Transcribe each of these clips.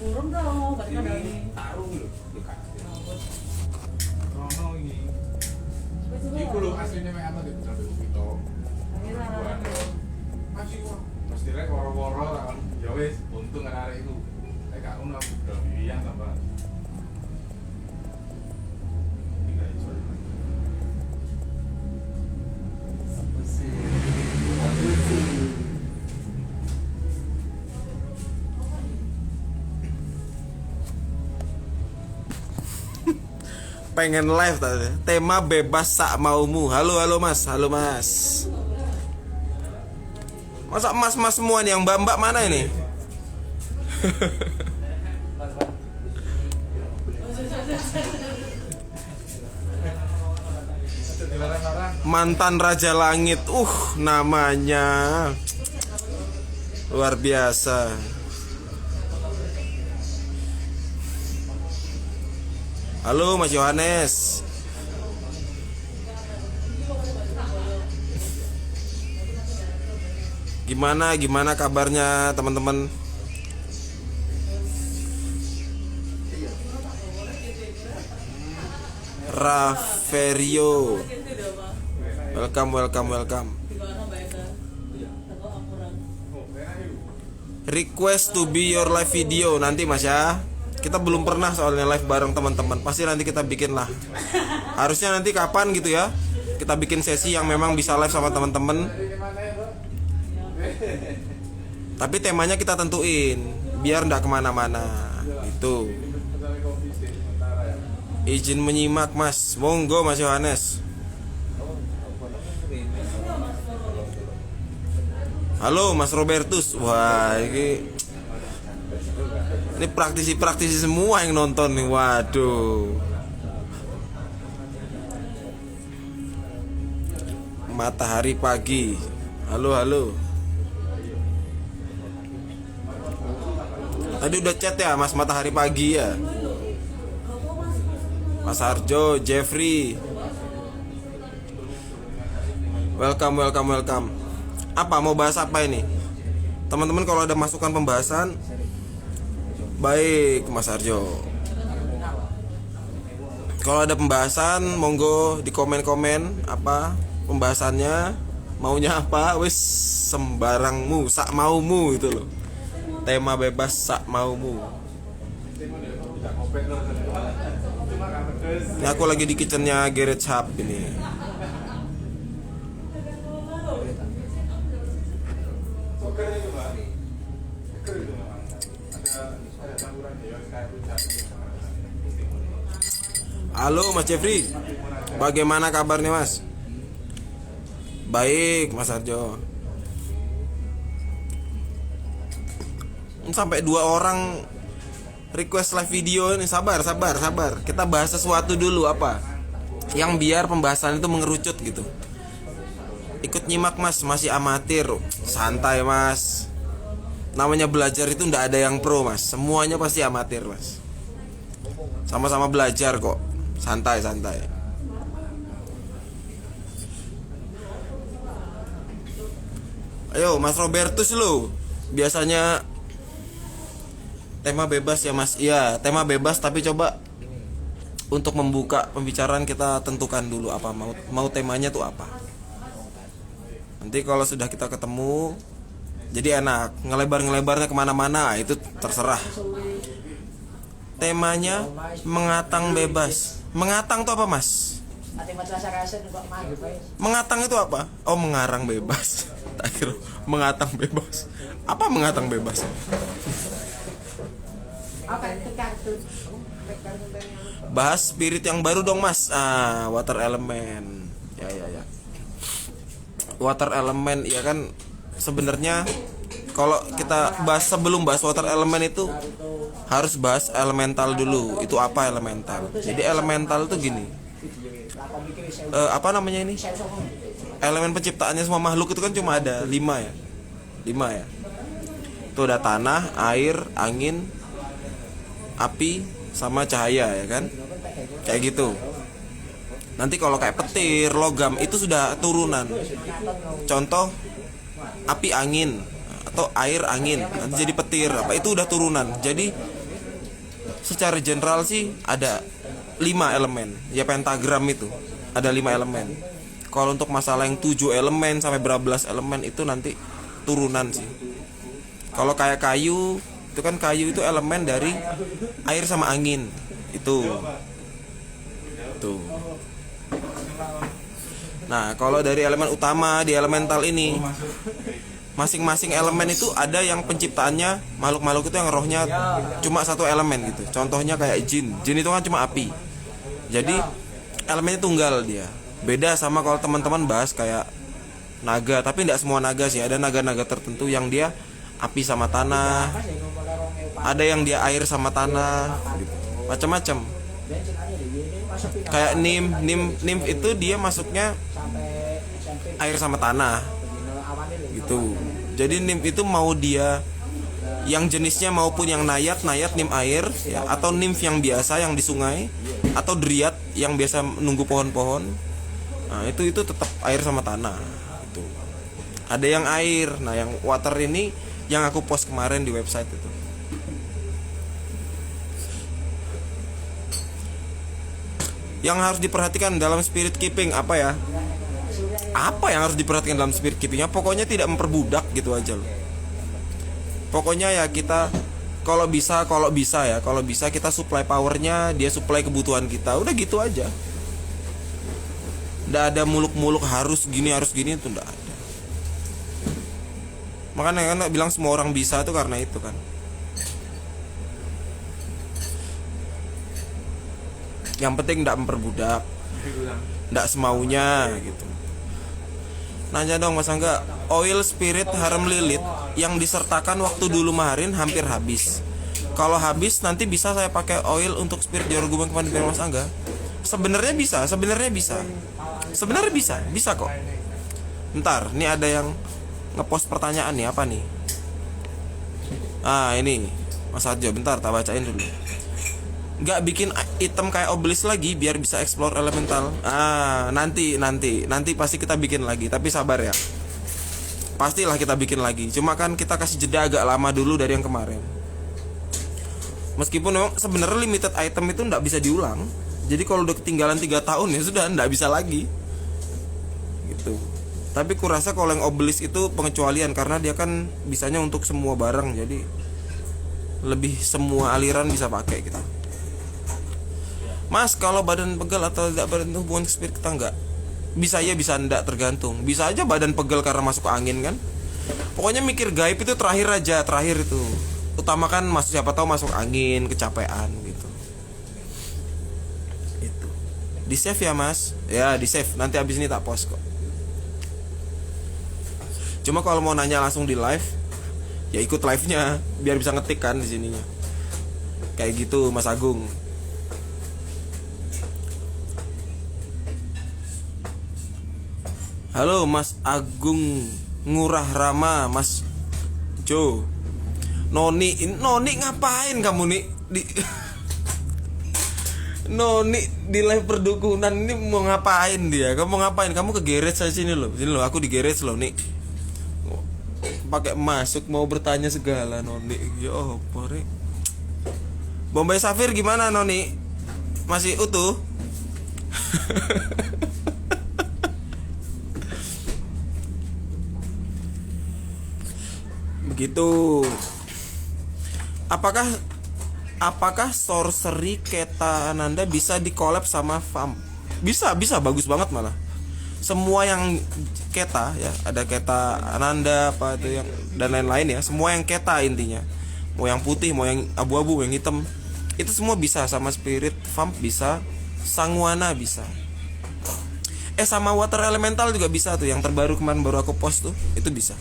Urung dong, balik ka Ini tarung lho, dekat. Rono ini. Iku lho aslinya mek apa gitu sampai Bukito. Masih kok. Mesti rek woro-woro kan. Ya wis, untung kan arek iku. Nek gak ngono aku udah biyan tambah. Tidak iso. Pengen live tadi. Tema bebas sak maumu. Halo mas, halo mas. Masa mas semua nih, yang mbak mana ini? Mantan Raja Langit, namanya luar biasa. Halo Mas Yohanes. Gimana kabarnya teman-teman? Raferio. Welcome. Request to be your live video nanti Mas ya. Kita belum pernah soalnya live bareng teman-teman. Pasti nanti kita bikin lah. Harusnya nanti kapan gitu ya, kita bikin sesi yang memang bisa live sama teman-teman. Tapi temanya kita tentuin biar ndak kemana-mana. Itu. Izin menyimak Mas. Monggo Mas Yohanes. Halo Mas Robertus. Wah ini praktisi semua yang nonton nih. Waduh. Matahari pagi. Halo. Tadi udah chat ya Mas Matahari pagi ya. Mas Arjo, Jeffrey. Welcome. Apa mau bahas apa ini? Teman-teman kalau ada masukan pembahasan, baik Mas Arjo. Kalau ada pembahasan monggo di komen-komen apa pembahasannya, maunya apa, wis sembarangmu, sak maumu itu loh. Tema bebas sak maumu. Ini aku lagi di kitchennya Garage Hub ini. Halo Mas Jeffrey, bagaimana kabarnya Mas? Baik Mas Arjo. Sampai 2 orang request live video ini. Sabar. Kita bahas sesuatu dulu apa yang biar pembahasan itu mengerucut gitu. Ikut nyimak Mas, masih amatir. Santai Mas. Namanya belajar itu ndak ada yang pro Mas. Semuanya pasti amatir Mas. Sama-sama belajar kok. Santai. Ayo Mas Robertus lo. Biasanya tema bebas ya Mas. Iya, tema bebas tapi coba untuk membuka pembicaraan kita tentukan dulu apa mau temanya tuh apa. Nanti kalau sudah kita ketemu jadi enak, ngelebarnya kemana-mana itu terserah. Temanya mengatang bebas. Mengatang itu apa Mas? Mengatang itu apa? Oh, mengarang bebas. Tak kira mengatang bebas. Apa mengatang bebas? Bahas spirit yang baru dong Mas. Water element. Ya. Water element ya kan sebenarnya kalau kita bahas sebelum bahas water element itu harus bahas elemental dulu. Itu apa elemental? Jadi elemental itu gini. Apa namanya ini? Elemen penciptaannya semua makhluk itu kan cuma ada 5 ya. 5 ya. Itu ada tanah, air, angin, api, sama cahaya ya kan? Kayak gitu. Nanti kalau kayak petir, logam itu sudah turunan. Contoh api angin atau air angin nanti jadi petir, apa itu udah turunan. Jadi secara general sih ada 5 elemen. Ya pentagram itu ada 5 elemen. Kalau untuk masalah yang 7 elemen sampai berapa belas elemen itu nanti turunan sih. Kalau kayak kayu, itu kan kayu itu elemen dari air sama angin. Itu. Tuh. Nah, kalau dari elemen utama di elemental ini, masing-masing elemen itu ada yang penciptaannya makhluk-makhluk itu yang rohnya cuma satu elemen gitu. Contohnya kayak jin. Jin itu kan cuma api. Jadi elemennya tunggal dia. Beda sama kalau teman-teman bahas kayak naga, tapi tidak semua naga sih. Ada naga-naga tertentu yang dia api sama tanah. Ada yang dia air sama tanah gitu. Macam-macam. Kayak nim itu dia masuknya air sama tanah gitu. Jadi nim itu mau dia yang jenisnya maupun yang nayat nim air ya, atau nymph yang biasa yang di sungai, atau dryad yang biasa nunggu pohon-pohon. Nah, itu tetap air sama tanah itu. Ada yang air. Nah, yang water ini yang aku post kemarin di website itu. Yang harus diperhatikan dalam spirit keeping apa ya? Apa yang harus diperhatikan dalam spirit keepingnya? Pokoknya tidak memperbudak gitu aja loh. Pokoknya ya kita kalau bisa kita supply powernya, dia supply kebutuhan kita. Udah gitu aja. Nggak ada muluk-muluk harus gini itu nggak ada. Makanya kan bilang semua orang bisa tuh karena itu kan. Yang penting nggak memperbudak, nggak semaunya gitu. Nanya dong Mas Angga, oil spirit haram lilit yang disertakan waktu dulu kemarin hampir habis. Kalau habis nanti bisa saya pakai oil untuk spirit Joro Gubeng kemarin dengan Mas Angga. Sebenarnya bisa kok. Ntar, ini ada yang ngepost pertanyaan nih, apa nih? Ah, ini Mas Arjo, bentar tak bacain dulu. Nggak bikin item kayak obelisk lagi biar bisa explore elemental. Ah, nanti pasti kita bikin lagi, tapi sabar ya. Pastilah kita bikin lagi. Cuma kan kita kasih jeda agak lama dulu dari yang kemarin. Meskipun memang sebenarnya limited item itu nggak bisa diulang. Jadi kalau udah ketinggalan 3 tahun ya sudah nggak bisa lagi. Gitu. Tapi kurasa kalau yang obelisk itu pengecualian karena dia kan bisanya untuk semua barang, jadi lebih semua aliran bisa pakai gitu. Mas, kalau badan pegel atau tidak badan itu hubungan spirit kita enggak? Bisa ya, bisa enggak, tergantung. Bisa aja badan pegel karena masuk angin kan. Pokoknya mikir gaib itu terakhir itu. Utamakan siapa tahu masuk angin, kecapean gitu. Itu. Di save ya Mas. Ya, di save. Nanti abis ini tak post kok. Cuma kalau mau nanya langsung di live, ya ikut live-nya biar bisa ngetik kan di sininya. Kayak gitu Mas Agung. Halo Mas Agung Ngurah Rama, Mas Jo. Noni ngapain kamu nih Noni di live perdukunan ini mau ngapain dia? Kamu mau ngapain? Kamu ke garage aja sini loh. Sini loh, aku di garage loh nih. Pakai masuk mau bertanya segala Noni. Ya apa rek? Bombay Safir gimana Noni? Masih utuh? Begitu. Apakah sorcery Keta Ananda bisa di-collab sama Vamp? Bisa, bagus banget malah. Semua yang Keta ya, ada Keta Ananda apa itu yang dan lain-lain ya, semua yang Keta intinya. Mau yang putih, mau yang abu-abu, yang hitam. Itu semua bisa sama Spirit Vamp bisa, Sangwana bisa. Sama Water Elemental juga bisa tuh, yang terbaru kemarin baru aku post tuh, itu bisa.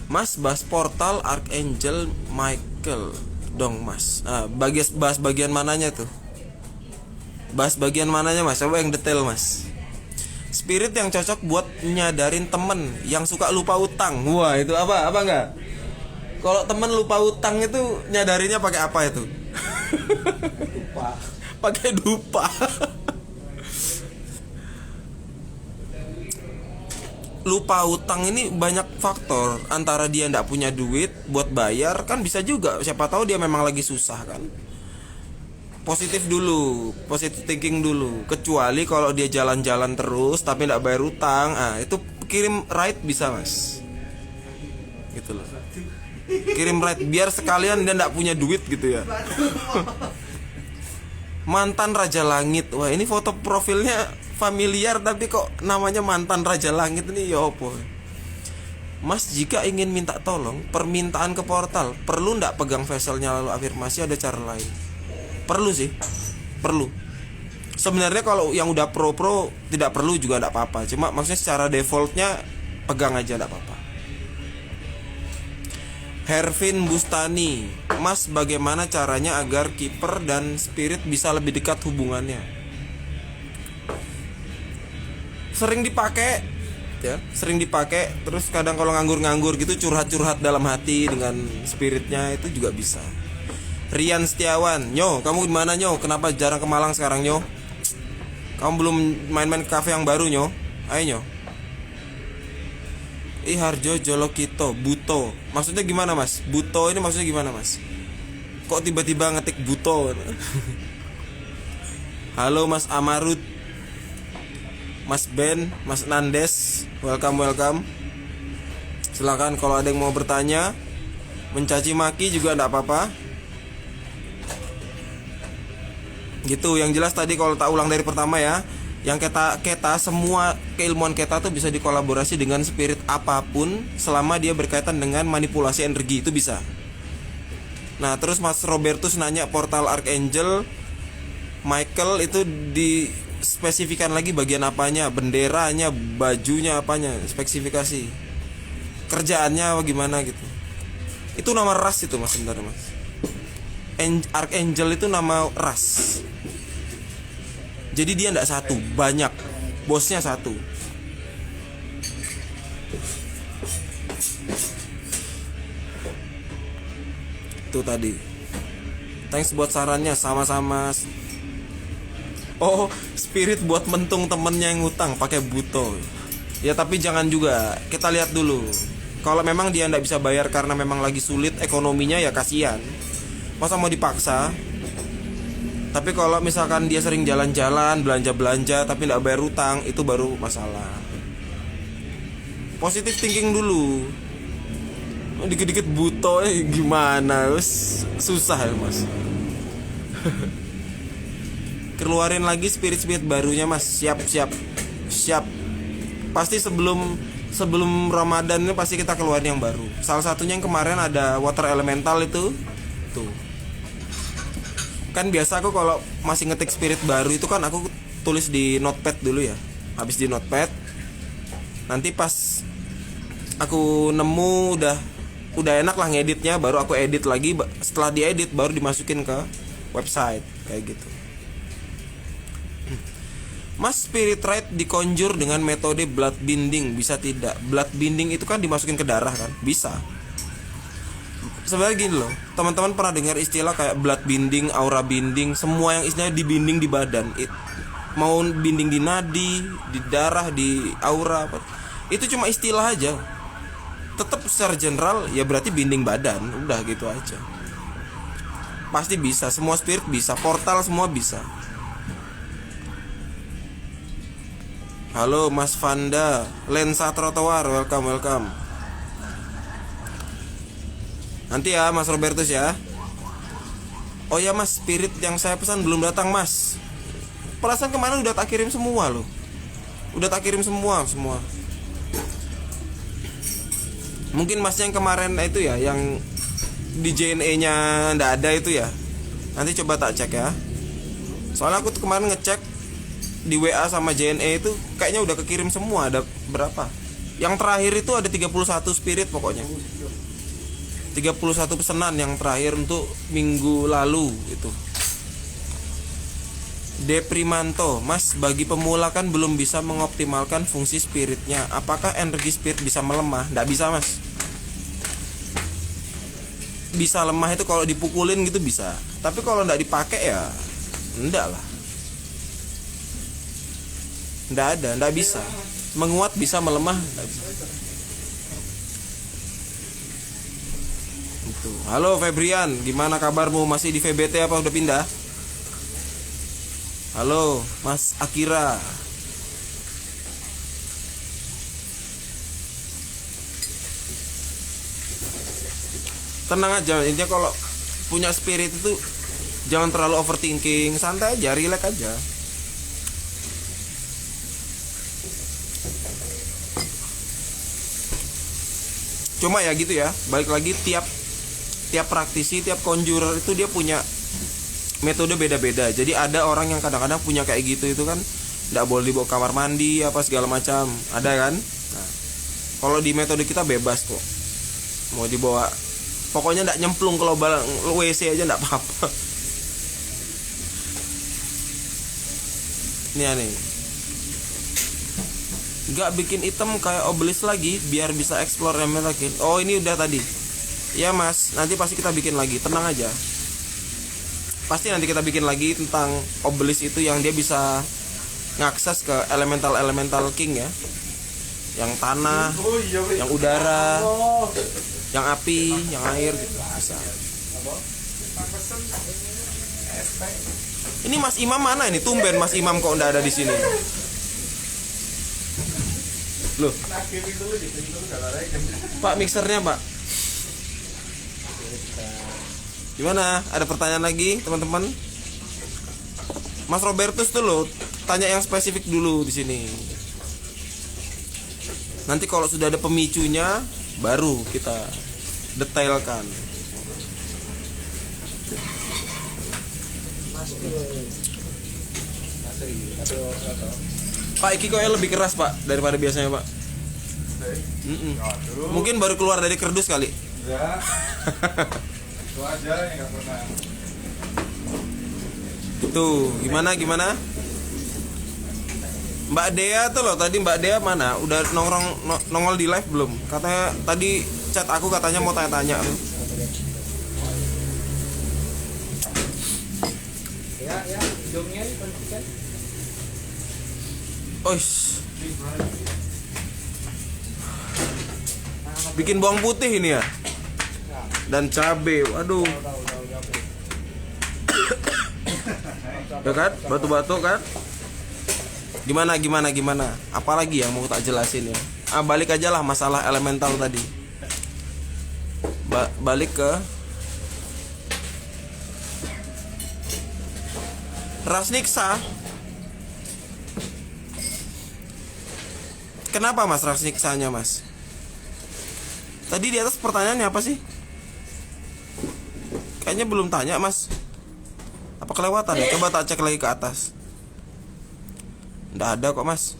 Mas bahas portal Archangel Michael dong Mas. Nah, bahas bagian mananya tuh? Bahas bagian mananya Mas? Coba yang detail Mas. Spirit yang cocok buat nyadarin temen yang suka lupa utang. Wah itu apa enggak? Kalau temen lupa utang itu nyadarinnya pakai apa itu? Pakai dupa. lupa utang ini banyak faktor. Antara dia nggak punya duit buat bayar, kan bisa juga, siapa tahu dia memang lagi susah kan. Positif dulu, positive thinking dulu. Kecuali kalau dia jalan-jalan terus tapi nggak bayar utang, itu kirim ride bisa mas, gitu loh. Kirim ride biar sekalian dia nggak punya duit gitu ya. Mantan Raja Langit, wah ini foto profilnya familiar tapi kok namanya mantan Raja Langit ini ya opo. Mas, jika ingin minta tolong permintaan ke portal, perlu ndak pegang vesselnya lalu afirmasi, ada cara lain? Perlu sih, perlu. Sebenarnya kalau yang udah pro tidak perlu juga ndak apa-apa. Cuma maksudnya secara defaultnya pegang aja ndak apa-apa. Hervin Bustani, Mas, bagaimana caranya agar kiper dan spirit bisa lebih dekat hubungannya? Sering dipakai ya, sering dipakai. Terus kadang kalau nganggur-nganggur gitu curhat-curhat dalam hati dengan spiritnya itu juga bisa. Rian Setiawan, Nyo, kamu gimana Nyo? Kenapa jarang ke Malang sekarang Nyo? Kamu belum main-main ke kafe yang baru Nyo? Ayo Nyo. Harjo Jolokito, Buto. Maksudnya gimana mas? Buto ini maksudnya gimana mas? Kok tiba-tiba ngetik Buto? Halo Mas Amarut, Mas Ben, Mas Nandes, welcome. Silakan kalau ada yang mau bertanya, mencaci maki juga enggak apa-apa. Gitu, yang jelas tadi kalau tak ulang dari pertama ya, yang keta semua keilmuan keta tuh bisa dikolaborasi dengan spirit apapun selama dia berkaitan dengan manipulasi energi, itu bisa. Nah, terus Mas Robertus nanya portal Archangel Michael itu dispesifikan lagi bagian apanya, benderanya, bajunya apanya, spesifikasi. Kerjaannya gimana gitu. Itu nama ras itu mas, sebentar mas. Archangel itu nama ras. Jadi dia enggak satu, banyak. Bosnya satu. Itu tadi. Thanks buat sarannya, sama-sama. Oh, spirit buat mentung temennya yang ngutang pakai Buto. Ya tapi jangan juga. Kita lihat dulu. Kalau memang dia enggak bisa bayar karena memang lagi sulit ekonominya, ya kasihan. Masa mau dipaksa? Tapi kalau misalkan dia sering jalan-jalan, belanja-belanja tapi tidak bayar utang, itu baru masalah. Positive thinking dulu. Dikit-dikit Buto gimana? Susah ya mas. Keluarin lagi spirit-spirit barunya mas. Siap. Pasti sebelum Ramadan ini pasti kita keluarin yang baru. Salah satunya yang kemarin ada water elemental itu. Tuh. Kan biasa aku kalau masih ngetik spirit baru itu kan aku tulis di notepad dulu ya. Habis di notepad, nanti pas aku nemu udah enak lah ngeditnya, baru aku edit lagi. Setelah diedit baru dimasukin ke website kayak gitu. Mas, spirit ride dikonjur dengan metode blood binding bisa tidak? Blood binding itu kan dimasukin ke darah kan? Bisa. Sebenarnya gini loh, teman-teman pernah dengar istilah kayak blood binding, aura binding, semua yang istilahnya dibinding di badan. Mau binding di nadi, di darah, di aura, itu cuma istilah aja. Tetap secara general ya berarti binding badan, udah gitu aja. Pasti bisa, semua spirit bisa, portal semua bisa. Halo Mas Vanda, lensa trotoar, welcome. Nanti ya Mas Robertus ya. Oh ya mas, spirit yang saya pesan belum datang mas. Perasaan kemarin udah tak kirim semua loh. Udah tak kirim semua. Mungkin masnya yang kemarin itu ya, yang di JNE nya ndak ada itu ya. Nanti coba tak cek ya. Soalnya aku tuh kemarin ngecek di WA sama JNE itu kayaknya udah kekirim semua. Ada berapa? Yang terakhir itu ada 31 spirit pokoknya. 31 pesanan yang terakhir untuk minggu lalu itu. Deprimanto, mas, bagi pemula kan belum bisa mengoptimalkan fungsi spiritnya. Apakah energi spirit bisa melemah? Nggak bisa mas. Bisa lemah itu kalau dipukulin gitu bisa. Tapi kalau nggak dipakai ya enggak lah. Nggak bisa. menguat bisa, melemah nggak bisa. Itu. Halo Febrian, gimana kabarmu? Masih di VBT apa udah pindah? Halo Mas Akira. Tenang aja, intinya kalau punya spirit itu jangan terlalu overthinking, santai aja, relax aja. Cuma ya gitu ya, balik lagi tiap praktisi, tiap conjurer itu dia punya metode beda-beda. Jadi ada orang yang kadang-kadang punya kayak gitu itu kan nggak boleh dibawa kamar mandi apa segala macam, ada kan. Nah, kalau di metode kita bebas kok, mau dibawa, pokoknya nggak nyemplung kalau WC aja nggak apa-apa. Ini aneh, nggak bikin item kayak Obelisk lagi biar bisa explore remnya lagi. Oh ini udah tadi ya mas, nanti pasti kita bikin lagi, tenang aja. Pasti nanti kita bikin lagi tentang Obelisk itu yang dia bisa ngakses ke elemental king ya, yang tanah, yang udara, yang api, yang air gitu bisa. Ini Mas Imam mana ini? Tumben Mas Imam kok nggak ada di sini. Loh. Pak, mixernya Pak. Gimana? Ada pertanyaan lagi teman-teman? Mas Robertus tuh loh, tanya yang spesifik dulu di sini. Nanti kalau sudah ada pemicunya, baru kita detailkan. Pak Iki kok lebih keras Pak daripada biasanya Pak. Mungkin baru keluar dari kerdus kali. Ya. Itu aja yang nggak pernah. Itu gimana? Mbak Dea tuh loh, tadi Mbak Dea mana? Udah nongol di live belum? Katanya tadi chat aku katanya mau tanya-tanya. Ya, hidungnya dipastikan. Oish. Bikin bawang putih ini ya. Dan cabe, waduh. Ya kan, batu-batu kan. Gimana? Apalagi yang mau tak jelasin ya? Balik aja lah masalah elemental tadi. Balik ke Rasniksa. Kenapa mas Rasniksanya mas? Tadi di atas pertanyaannya apa sih? Kayaknya belum tanya mas. Apa kelewatan ya? Coba tak cek lagi ke atas. Nggak ada kok mas.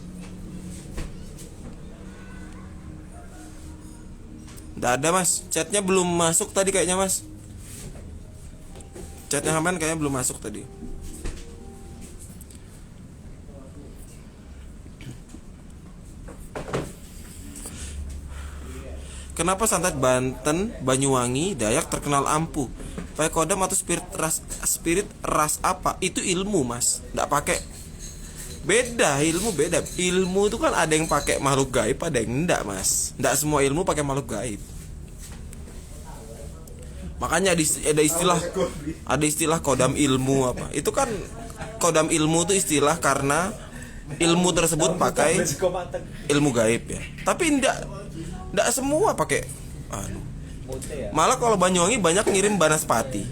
Nggak ada mas. Chatnya belum masuk tadi kayaknya mas. Chatnya Haman kayaknya belum masuk tadi. Kenapa santet Banten, Banyuwangi, Dayak terkenal ampuh? Pakai kodam atau spirit ras apa? Itu ilmu mas, nggak pakai. Beda ilmu, beda ilmu itu kan ada yang pakai makhluk gaib, ada yang enggak mas. Nggak semua ilmu pakai makhluk gaib. Makanya ada istilah kodam ilmu apa? Itu kan kodam ilmu itu istilah karena ilmu tersebut pakai ilmu gaib ya. Tapi enggak semua pakai. Malah kalau Banyuwangi banyak ngirim Banaspati.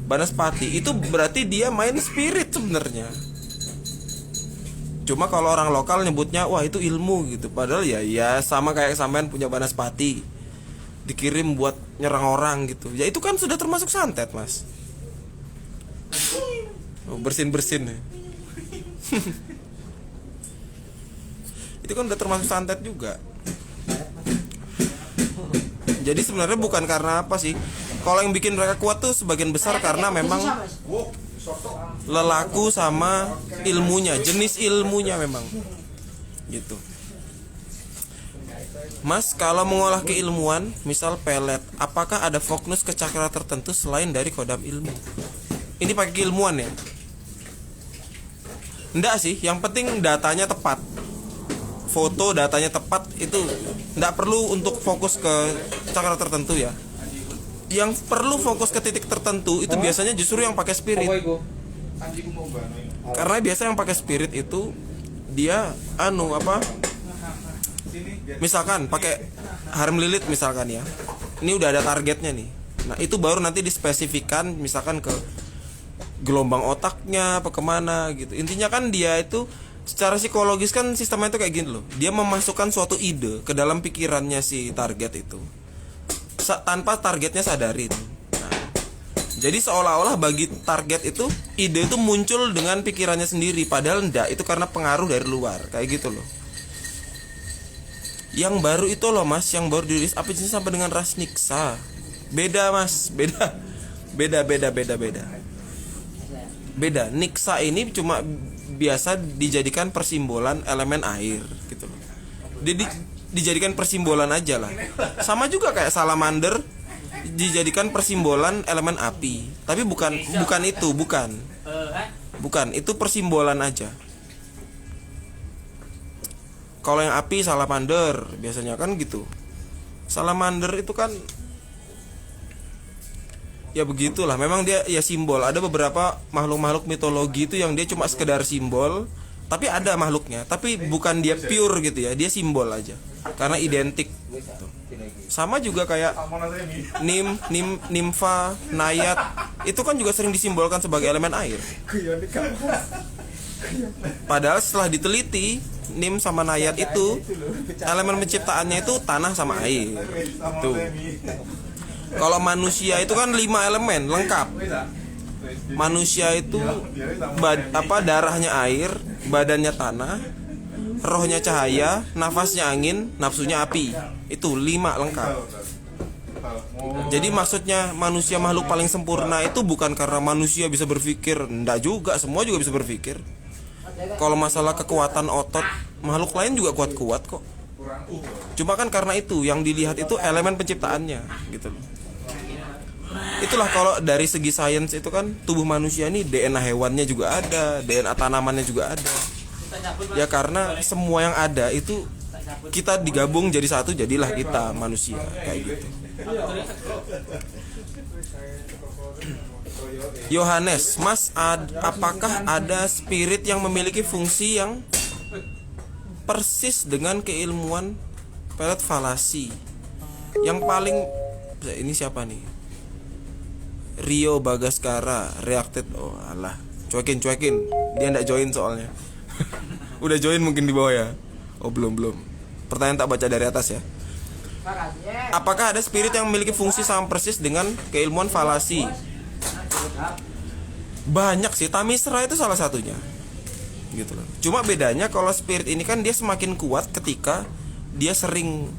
Banaspati itu berarti dia main spirit sebenarnya. Cuma kalau orang lokal nyebutnya wah itu ilmu gitu. Padahal ya sama kayak sampean punya Banaspati dikirim buat nyerang orang gitu. Ya itu kan sudah termasuk santet, Mas. Bersin-bersin ya. Itu kan udah termasuk santet juga. Jadi sebenarnya bukan karena apa sih? Kalau yang bikin mereka kuat tuh sebagian besar karena memang lelaku sama ilmunya, jenis ilmunya memang gitu. Mas, kalau mengolah keilmuan, misal pelet, apakah ada fokus ke cakra tertentu selain dari kodam ilmu? Ini pakai keilmuan ya? Enggak sih, yang penting datanya tepat. foto datanya tepat, itu nggak perlu untuk fokus ke cakra tertentu ya. Yang perlu fokus ke titik tertentu itu biasanya justru yang pakai spirit. Anjingku mau banget. Karena biasa yang pakai spirit itu dia Sini. misalkan pakai harem lilit misalkan ya. Ini udah ada targetnya nih. Nah, itu baru nanti dispesifikan misalkan ke gelombang otaknya apa kemana gitu. Intinya kan dia itu secara psikologis kan sistemnya itu kayak gini loh. Dia memasukkan suatu ide ke dalam pikirannya si target itu. Tanpa targetnya sadarin. Nah, jadi seolah-olah bagi target itu ide itu muncul dengan pikirannya sendiri, padahal enggak, itu karena pengaruh dari luar, kayak gitu loh. Yang baru itu loh mas, yang baru dirilis apa jenis sampai dengan ras Niksa. Beda mas, beda. Beda. Niksa ini cuma biasa dijadikan persimbolan elemen air gitu loh. Dijadikan persimbolan aja lah. Sama juga kayak salamander dijadikan persimbolan elemen api. Tapi bukan itu, bukan. Itu persimbolan aja. Kalau yang api salamander biasanya kan gitu. Salamander itu kan ya begitulah. Memang dia ya simbol. Ada beberapa makhluk-makhluk mitologi itu yang dia cuma sekedar simbol. Tapi ada makhluknya, tapi bukan dia pure gitu ya, dia simbol aja, karena identik. Sama juga kayak nimfa, nayat, itu kan juga sering disimbolkan sebagai elemen air. Padahal setelah diteliti, nim sama nayat itu elemen penciptaannya itu tanah sama air. Tuh. Kalau manusia itu kan 5 elemen lengkap. Manusia itu darahnya air, badannya tanah, rohnya cahaya, nafasnya angin, nafsunya api. Itu 5 lengkap. Jadi maksudnya manusia makhluk paling sempurna itu bukan karena manusia bisa berpikir, enggak juga, semua juga bisa berpikir. Kalau masalah kekuatan otot, makhluk lain juga kuat-kuat kok. Cuma kan karena itu yang dilihat itu elemen penciptaannya gitu loh. Itulah kalau dari segi sains itu kan tubuh manusia ini DNA hewannya juga ada, DNA tanamannya juga ada. Ya karena semua yang ada itu kita digabung jadi satu, jadilah kita manusia kayak gitu. Yohanes, Mas, apakah ada spirit yang memiliki fungsi yang persis dengan keilmuan pelet falasi? Yang paling ini siapa nih? Rio Bagaskara reacted. Oh alah, cuekin dia ndak join soalnya. Udah join mungkin di bawah ya. Oh belum pertanyaan tak baca dari atas ya. Apakah ada spirit yang memiliki fungsi sama persis dengan keilmuan falasi? Banyak sih, Tamisra itu salah satunya gitu loh. Cuma bedanya kalau spirit ini kan dia semakin kuat ketika dia sering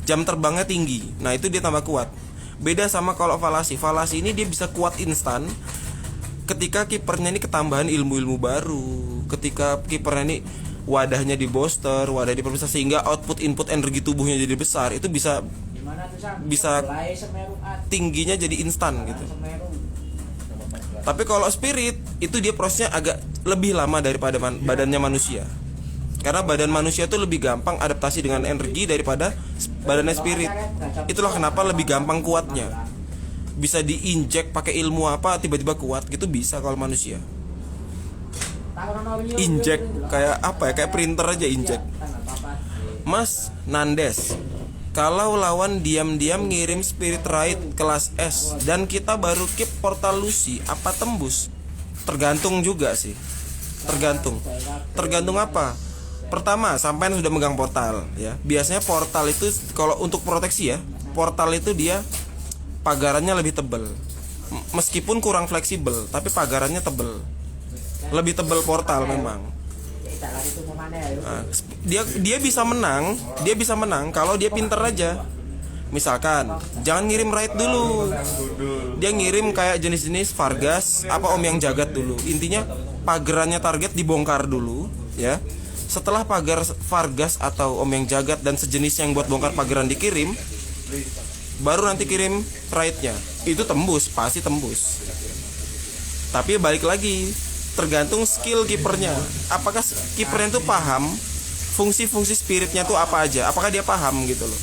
jam terbangnya tinggi. Nah itu dia tambah kuat. Beda sama kalau falasi ini dia bisa kuat instan ketika kipernya ini ketambahan ilmu-ilmu baru, ketika kipernya ini wadahnya di-booster, wadah diperbesar sehingga output input energi tubuhnya jadi besar, itu bisa tingginya jadi instan gitu. Tapi kalau spirit itu dia prosesnya agak lebih lama daripada badannya manusia. Karena badan manusia itu lebih gampang adaptasi dengan energi daripada badannya spirit. Itulah kenapa lebih gampang kuatnya. Bisa diinjek pakai ilmu apa tiba-tiba kuat gitu bisa kalau manusia. Injek kayak apa ya? Kayak printer aja injek. Mas Nandes, kalau lawan diam-diam ngirim spirit raid kelas S dan kita baru keep portal Lucy, apa tembus? Tergantung juga sih. Tergantung apa? Pertama, sampai sudah megang portal ya. Biasanya portal itu kalau untuk proteksi ya, portal itu dia pagarannya lebih tebal. Meskipun kurang fleksibel, tapi pagarannya tebal. Lebih tebal portal memang. Nah, dia bisa menang kalau dia pinter aja. Misalkan jangan ngirim raid dulu. Dia ngirim kayak jenis-jenis Vargas apa Om yang Jagat dulu. Intinya pagarannya target dibongkar dulu ya. Setelah pagar Vargas atau Om yang Jagat dan sejenis yang buat bongkar pagaran dikirim, baru nanti kirim raidnya. Itu tembus, pasti tembus. Tapi balik lagi, tergantung skill kipernya. Apakah kipernya itu paham fungsi-fungsi spiritnya tuh apa aja, apakah dia paham gitu loh.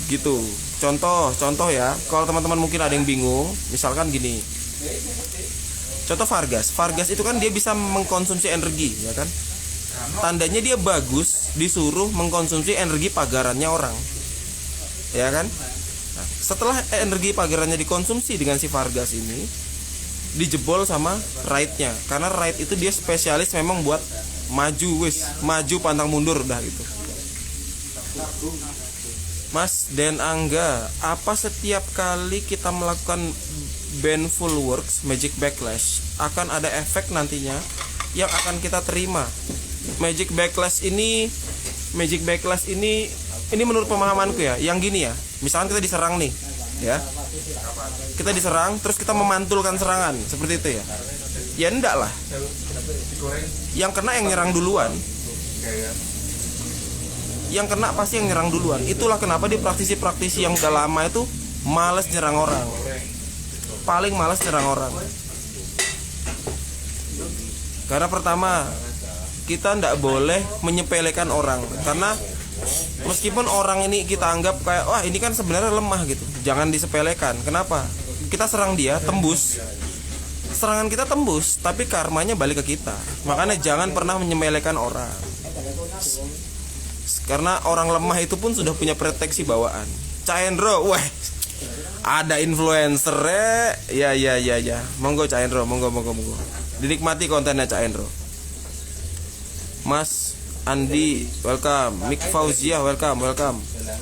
Gitu. Contoh ya, kalau teman-teman mungkin ada yang bingung, misalkan gini. Contoh Vargas itu kan dia bisa mengkonsumsi energi, ya kan? Tandanya dia bagus disuruh mengkonsumsi energi pagarannya orang, ya kan? Nah, setelah energi pagarannya dikonsumsi dengan si Vargas ini, dijebol sama Raid-nya, karena Raid itu dia spesialis memang buat maju pantang mundur udah gitu. Mas Den Angga, apa setiap kali kita melakukan Baneful Works Magic Backlash akan ada efek nantinya yang akan kita terima? Magic Backlash ini menurut pemahamanku ya, yang gini ya. Misalkan kita diserang nih, ya. Kita diserang terus kita memantulkan serangan seperti itu ya. Ya enggak lah. Yang kena yang nyerang duluan. Yang kena pasti yang nyerang duluan. Itulah kenapa di praktisi-praktisi yang udah lama itu males nyerang orang. Paling males nyerang orang. Karena pertama, kita ndak boleh menyepelekan orang. Karena meskipun orang ini kita anggap kayak wah ini kan sebenarnya lemah gitu, jangan disepelekan. Kenapa? Kita serang dia, tembus. Serangan kita tembus, tapi karmanya balik ke kita. Makanya jangan pernah menyepelekan orang. Karena orang lemah itu pun sudah punya proteksi bawaan. Cak Hendro, wah, ada influencer ya. Monggo Cak Hendro, monggo. Dinikmati kontennya Cak Hendro. Mas Andi, welcome. Mik Fauzia, welcome.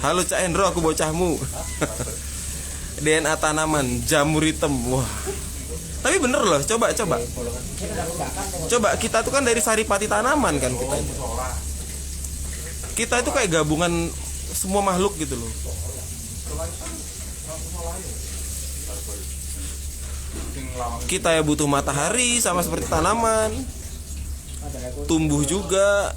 Halo Cak Hendro, aku bocahmu. DNA tanaman, jamur hitam. Wah. Tapi bener loh, coba. Coba kita tuh kan dari saripati tanaman kan kita. Kita itu kayak gabungan semua makhluk gitu loh. Kita ya butuh matahari sama seperti tanaman. Tumbuh juga.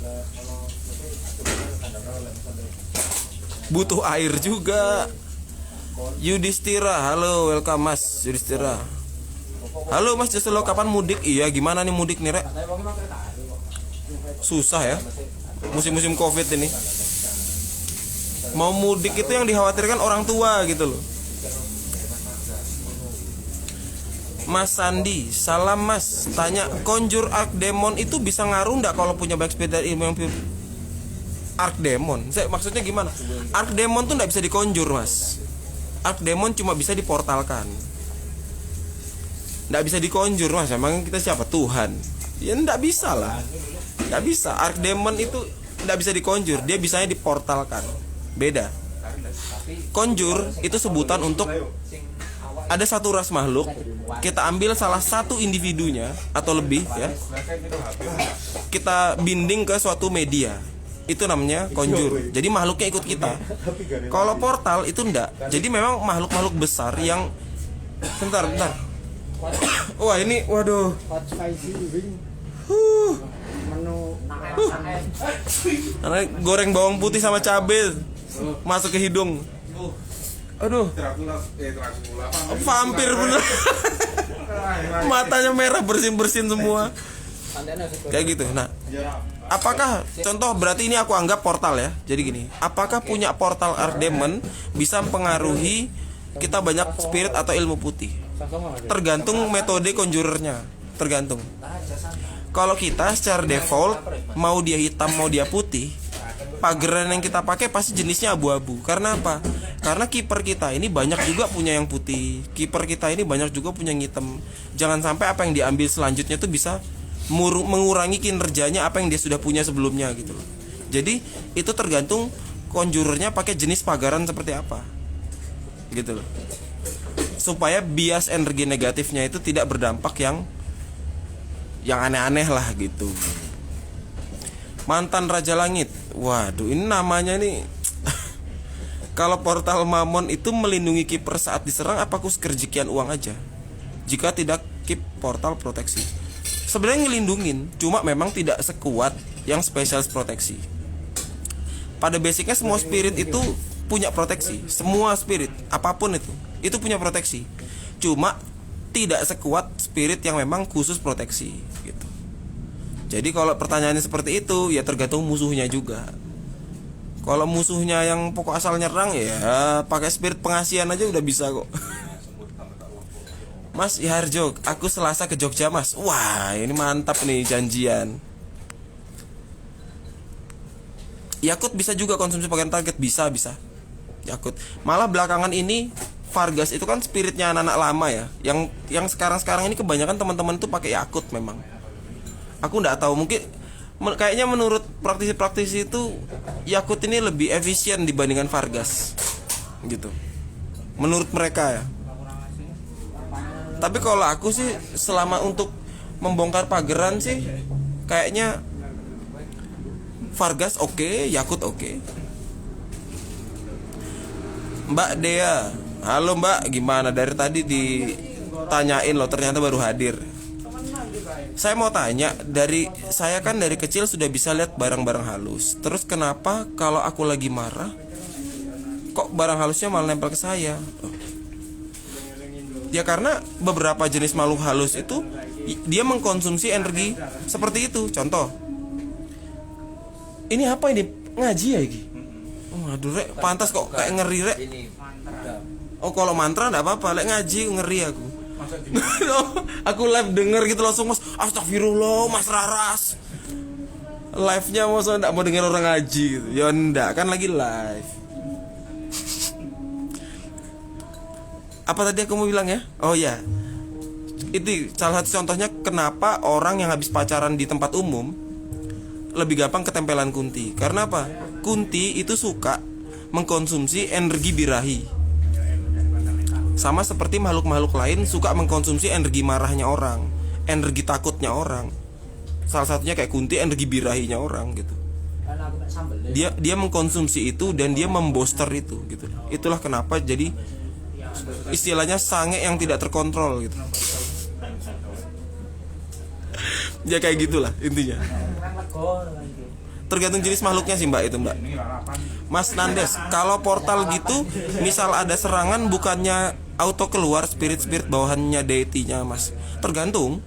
Butuh air juga. Yudhistira, halo, welcome Mas Yudhistira. Halo Mas Joselo, kapan mudik? Iya, gimana nih mudik nih, Rek? Susah ya. Musim-musim Covid ini. Mau mudik itu yang dikhawatirkan orang tua gitu loh. Mas Sandi, salam Mas. Tanya, Conjure Archdemon itu bisa ngaruh nggak kalau punya banyak speed dari ilmu yang Archdemon? Maksudnya gimana? Archdemon tuh nggak bisa dikonjur Mas. Archdemon cuma bisa diportalkan. Nggak bisa dikonjur Mas. Emang kita siapa? Tuhan? Ya nggak bisa lah. Nggak bisa. Archdemon itu nggak bisa dikonjur. Dia bisanya diportalkan. Beda. Conjure itu sebutan untuk ada satu ras makhluk, kita ambil salah satu individunya atau lebih ya, kita binding ke suatu media, itu namanya conjure. Jadi makhluknya ikut kita. Kalau portal itu enggak. Jadi memang makhluk-makhluk besar yang bentar. Wah ini, waduh. Goreng bawang putih sama cabai masuk ke hidung. Aduh, vampir bener. Matanya merah, bersin semua. Kayak gitu. Nah, apakah contoh berarti ini aku anggap portal ya. Jadi gini, apakah punya portal Archdemon bisa mempengaruhi kita banyak spirit atau ilmu putih? Tergantung metode conjurernya. Tergantung. Kalau kita secara default mau dia hitam mau dia putih, pageran yang kita pakai pasti jenisnya abu-abu. Karena apa? Karena kiper kita ini banyak juga punya yang putih, kiper kita ini banyak juga punya yang hitam. Jangan sampai apa yang diambil selanjutnya itu bisa mengurangi kinerjanya apa yang dia sudah punya sebelumnya gitu loh. Jadi itu tergantung conjurernya pakai jenis pagaran seperti apa gitu loh, supaya bias energi negatifnya itu tidak berdampak yang aneh-aneh lah gitu. Mantan Raja Langit, waduh ini namanya nih. Kalau portal Mamon itu melindungi kiper saat diserang, apa kerjikian uang aja? Jika tidak keep portal proteksi. Sebenarnya ngelindungin, cuma memang tidak sekuat yang spesialis proteksi. Pada basicnya semua spirit itu punya proteksi. Semua spirit, apapun itu punya proteksi. Cuma tidak sekuat spirit yang memang khusus proteksi gitu. Jadi kalau pertanyaannya seperti itu, ya tergantung musuhnya juga. Kalau musuhnya yang pokok asal nyerang, ya pakai spirit pengasihan aja udah bisa kok. Mas Iharjo, aku Selasa ke Jogja mas. Wah ini mantap nih janjian. Yakut bisa juga konsumsi pakaian target, bisa. Yakut. Malah belakangan ini Vargas itu kan spiritnya anak-anak lama ya. Yang sekarang ini kebanyakan teman-teman tuh pakai Yakut memang. Aku nggak tahu, mungkin kayaknya menurut praktisi-praktisi itu Yakut ini lebih efisien dibandingkan Vargas gitu. Menurut mereka ya. Tapi kalau aku sih selama untuk membongkar pageran sih kayaknya Vargas oke, Yakut oke. Mbak Dea, halo Mbak, gimana? Dari tadi ditanyain loh, ternyata baru hadir. Saya mau tanya, saya kan dari kecil sudah bisa lihat barang-barang halus. Terus kenapa kalau aku lagi marah, kok barang halusnya malah nempel ke saya? Ya karena beberapa jenis makhluk halus itu dia mengkonsumsi energi seperti itu. Contoh, ini apa ini? Ngaji ya ini? Oh aduh rek, pantas kok kayak ngeri rek. Oh kalau mantra enggak apa-apa, lek ngaji ngeri aku. Aku live denger gitu langsung mas, astagfirullah mas Raras. Live-nya masa enggak mau denger orang ngaji gitu. Ya enggak, kan lagi live. Apa tadi aku mau bilang ya? Oh ya, itu salah satu contohnya kenapa orang yang habis pacaran di tempat umum lebih gampang ketempelan kunti. Karena apa? Kunti itu suka mengkonsumsi energi birahi. Sama seperti makhluk-makhluk lain suka mengkonsumsi energi marahnya orang, energi takutnya orang. Salah satunya kayak kunti energi birahinya orang gitu. Dia mengkonsumsi itu dan dia memboster itu gitu. Itulah kenapa jadi istilahnya sange yang tidak terkontrol gitu. Ya kayak gitulah intinya. Tergantung jenis makhluknya sih mbak itu mbak. Mas Nandes, kalau portal gitu misal ada serangan bukannya auto keluar spirit-spirit bawahannya deity-nya mas? Tergantung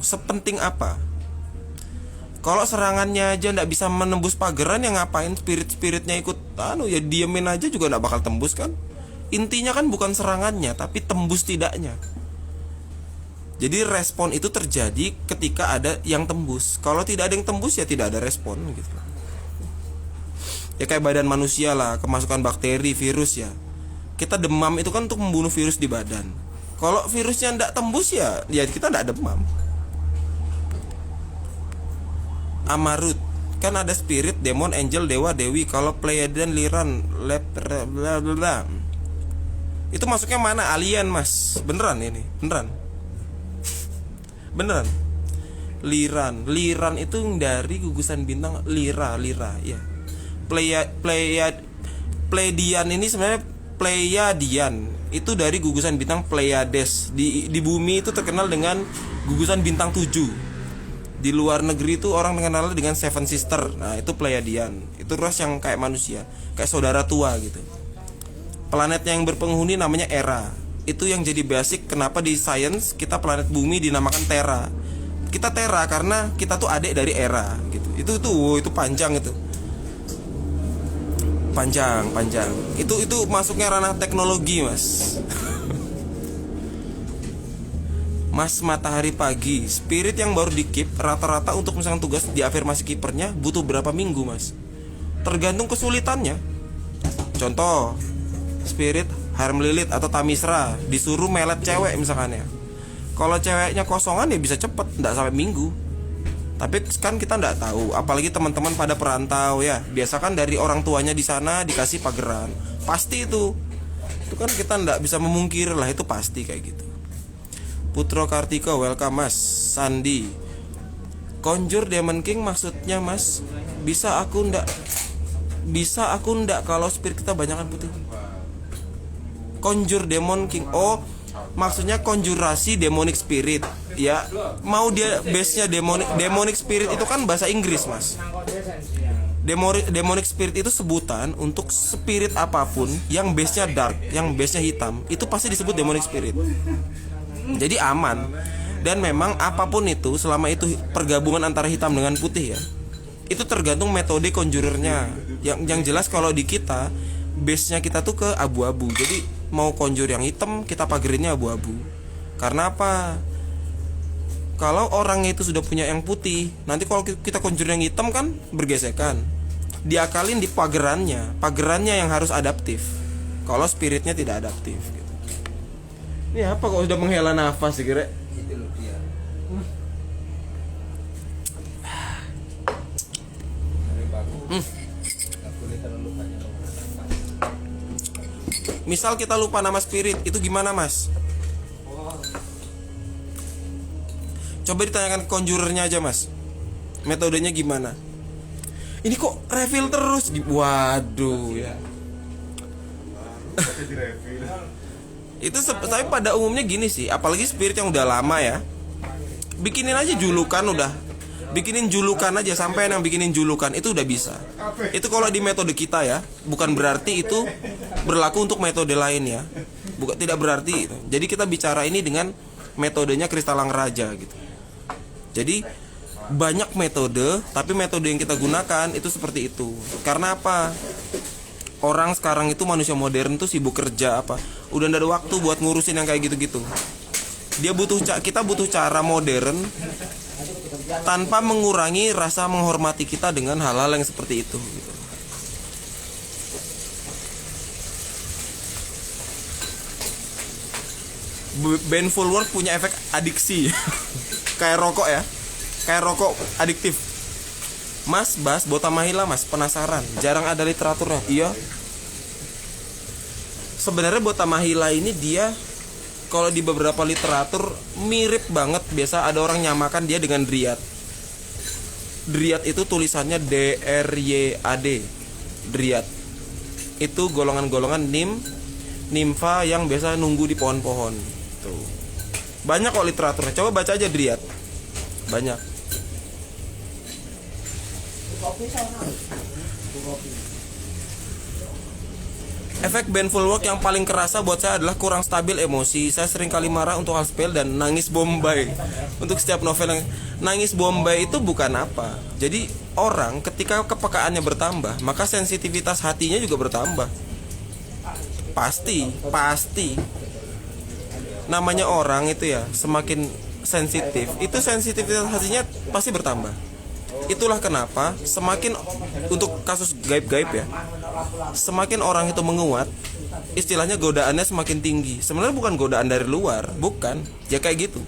sepenting apa. Kalau serangannya aja nggak bisa menembus pageran, yang ngapain spirit-spiritnya ikut ya diemin aja juga nggak bakal tembus kan. Intinya kan bukan serangannya tapi tembus tidaknya. Jadi respon itu terjadi ketika ada yang tembus. Kalau tidak ada yang tembus ya tidak ada respon gitu. Ya kayak badan manusia lah, kemasukan bakteri, virus ya. Kita demam itu kan untuk membunuh virus di badan. Kalau virusnya tidak tembus ya kita tidak demam. Amarut, kan ada spirit, demon, angel, dewa, dewi. Kalau Pleiadian, Liran, itu masuknya mana? Alien mas, beneran ini, beneran. Liran itu dari gugusan bintang Lira ya. Pleiadian ini sebenarnya Pleiadian itu dari gugusan bintang Pleiades. Di bumi itu terkenal dengan gugusan bintang 7. Di luar negeri itu orang mengenalnya dengan Seven Sister. Nah itu Pleiadian. Itu ras yang kayak manusia, kayak saudara tua gitu. Planetnya yang berpenghuni namanya Era. Itu yang jadi basic kenapa di science kita planet bumi dinamakan Terra. Kita Terra karena kita tuh adik dari Era gitu. Itu panjang itu. Panjang. Itu masuknya ranah teknologi, Mas. Mas Matahari Pagi, spirit yang baru di-keep rata-rata untuk misalkan tugas di afirmasi kipernya butuh berapa minggu, Mas? Tergantung kesulitannya. Contoh, spirit Harem Lilith atau Tamisra disuruh melet cewek misalkan ya. Kalau ceweknya kosongan ya bisa cepet, enggak sampai minggu. Tapi kan kita enggak tahu, apalagi teman-teman pada perantau ya. Biasa kan dari orang tuanya di sana dikasih pageran. Pasti itu. Itu kan kita enggak bisa memungkiri lah, itu pasti kayak gitu. Putro Kartika, welcome Mas. Sandi, Conjure Demon King maksudnya Mas? Bisa aku ndak kalau spirit kita banyakan putih. Conjure Demon King, oh maksudnya konjurasi demonic spirit ya. Mau dia base-nya demonic spirit itu kan bahasa Inggris Mas. Demonic spirit itu sebutan untuk spirit apapun yang base-nya dark, yang base-nya hitam, itu pasti disebut demonic spirit. Jadi aman. Dan memang apapun itu, selama itu pergabungan antara hitam dengan putih ya, itu tergantung metode conjurernya. Yang jelas kalau di kita, base-nya kita tuh ke abu-abu. Jadi mau conjure yang hitam, kita pagerinnya abu-abu. Karena apa? Kalau orangnya itu sudah punya yang putih, nanti kalau kita conjure yang hitam kan bergesekan. Diakalin di pagerannya. Pagerannya yang harus adaptif. Kalau spiritnya tidak adaptif gitu. Ini apa kok udah menghela nafas sih kira? Itu loh dia. Dari bagus. Nggak boleh terlalu banyak nafas. Misal kita lupa nama spirit, itu gimana mas? Coba ditanyakan ke conjurernya aja mas, metodenya gimana? Ini kok refill terus? Waduh ya. Tapi direfill. Itu tapi pada umumnya gini sih, apalagi spirit yang udah lama ya, bikinin aja julukan udah. Bikinin julukan aja, sampai yang bikinin julukan itu udah bisa. Itu kalau di metode kita ya, bukan berarti itu berlaku untuk metode lain ya. Bukan, tidak berarti itu. Jadi kita bicara ini dengan metodenya Kristalang Raja gitu. Jadi banyak metode, tapi metode yang kita gunakan itu seperti itu. Karena apa? Orang sekarang itu manusia modern tuh sibuk kerja apa, udah gak ada waktu buat ngurusin yang kayak gitu-gitu. Kita butuh cara modern tanpa mengurangi rasa menghormati kita dengan hal-hal yang seperti itu gitu. Baneful World punya efek adiksi. Kayak rokok ya, kayak rokok adiktif. Mas, Bas, Botamahila mas, penasaran, jarang ada literaturnya. Iya. Sebenarnya Botamahila ini dia, kalau di beberapa literatur mirip banget. Biasa ada orang nyamakan dia dengan Dryad. Dryad itu tulisannya DRYAD. Dryad itu golongan-golongan nimfa yang biasa nunggu di pohon-pohon. Tuh. Banyak kok literaturnya. Coba baca aja Dryad. Banyak. Efek Baneful Work yang paling kerasa buat saya adalah kurang stabil emosi. Saya sering kali marah untuk hal sepele dan nangis Bombay. Untuk setiap novel yang nangis Bombay itu bukan apa. Jadi orang ketika kepekaannya bertambah, maka sensitivitas hatinya juga bertambah. Pasti. Namanya orang itu ya, semakin sensitif, itu sensitivitas hatinya pasti bertambah. Itulah kenapa semakin, untuk kasus gaib-gaib ya, semakin orang itu menguat, istilahnya godaannya semakin tinggi. Sebenarnya bukan godaan dari luar, bukan, ya kayak gitu.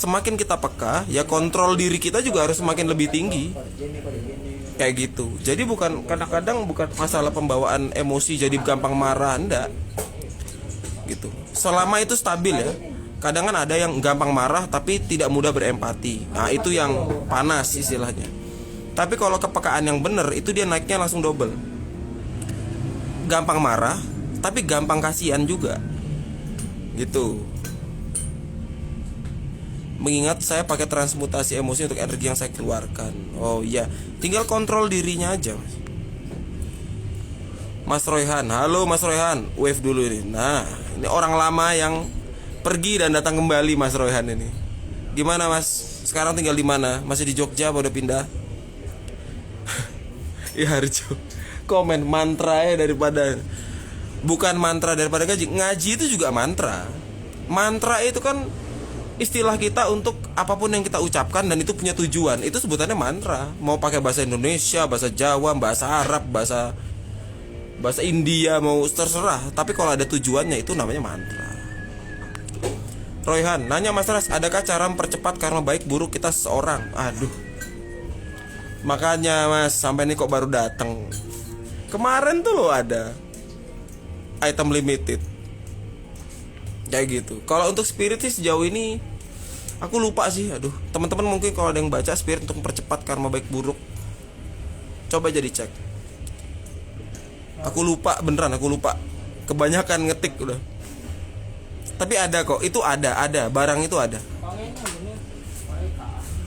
Semakin kita peka, ya kontrol diri kita juga harus semakin lebih tinggi. Kayak gitu. Jadi bukan, kadang-kadang bukan masalah pembawaan emosi jadi gampang marah, enggak. Gitu. Selama itu stabil ya. Kadang kan ada yang gampang marah tapi tidak mudah berempati. Nah itu yang panas istilahnya. Tapi kalau kepekaan yang benar, itu dia naiknya langsung double. Gampang marah tapi gampang kasihan juga. Gitu. Mengingat saya pakai transmutasi emosi untuk energi yang saya keluarkan. Oh iya, tinggal kontrol dirinya aja. Mas Royhan, halo Mas Royhan, wave dulu ini. Nah, ini orang lama yang pergi dan datang kembali, Mas Royhan ini. Gimana Mas? Sekarang tinggal di mana? Masih di Jogja apa udah pindah? Ya Harjo. Komen mantra ya daripada, bukan mantra daripada ngaji. Ngaji itu juga mantra. Mantra itu kan istilah kita untuk apapun yang kita ucapkan dan itu punya tujuan. Itu sebutannya mantra. Mau pakai bahasa Indonesia, bahasa Jawa, bahasa Arab, bahasa India, mau terserah. Tapi kalau ada tujuannya itu namanya mantra. Royhan, nanya Mas Ras, adakah cara mempercepat karma baik buruk kita seseorang? Aduh. Makanya Mas, sampai ini kok baru datang. Kemarin tuh loh ada item limited. Kayak gitu. Kalau untuk spirit sih sejauh ini aku lupa sih. Aduh, teman-teman mungkin kalau ada yang baca spirit untuk mempercepat karma baik buruk, coba jadi cek. Aku lupa, beneran aku lupa. Kebanyakan ngetik udah. Tapi ada kok, itu ada, barang itu ada.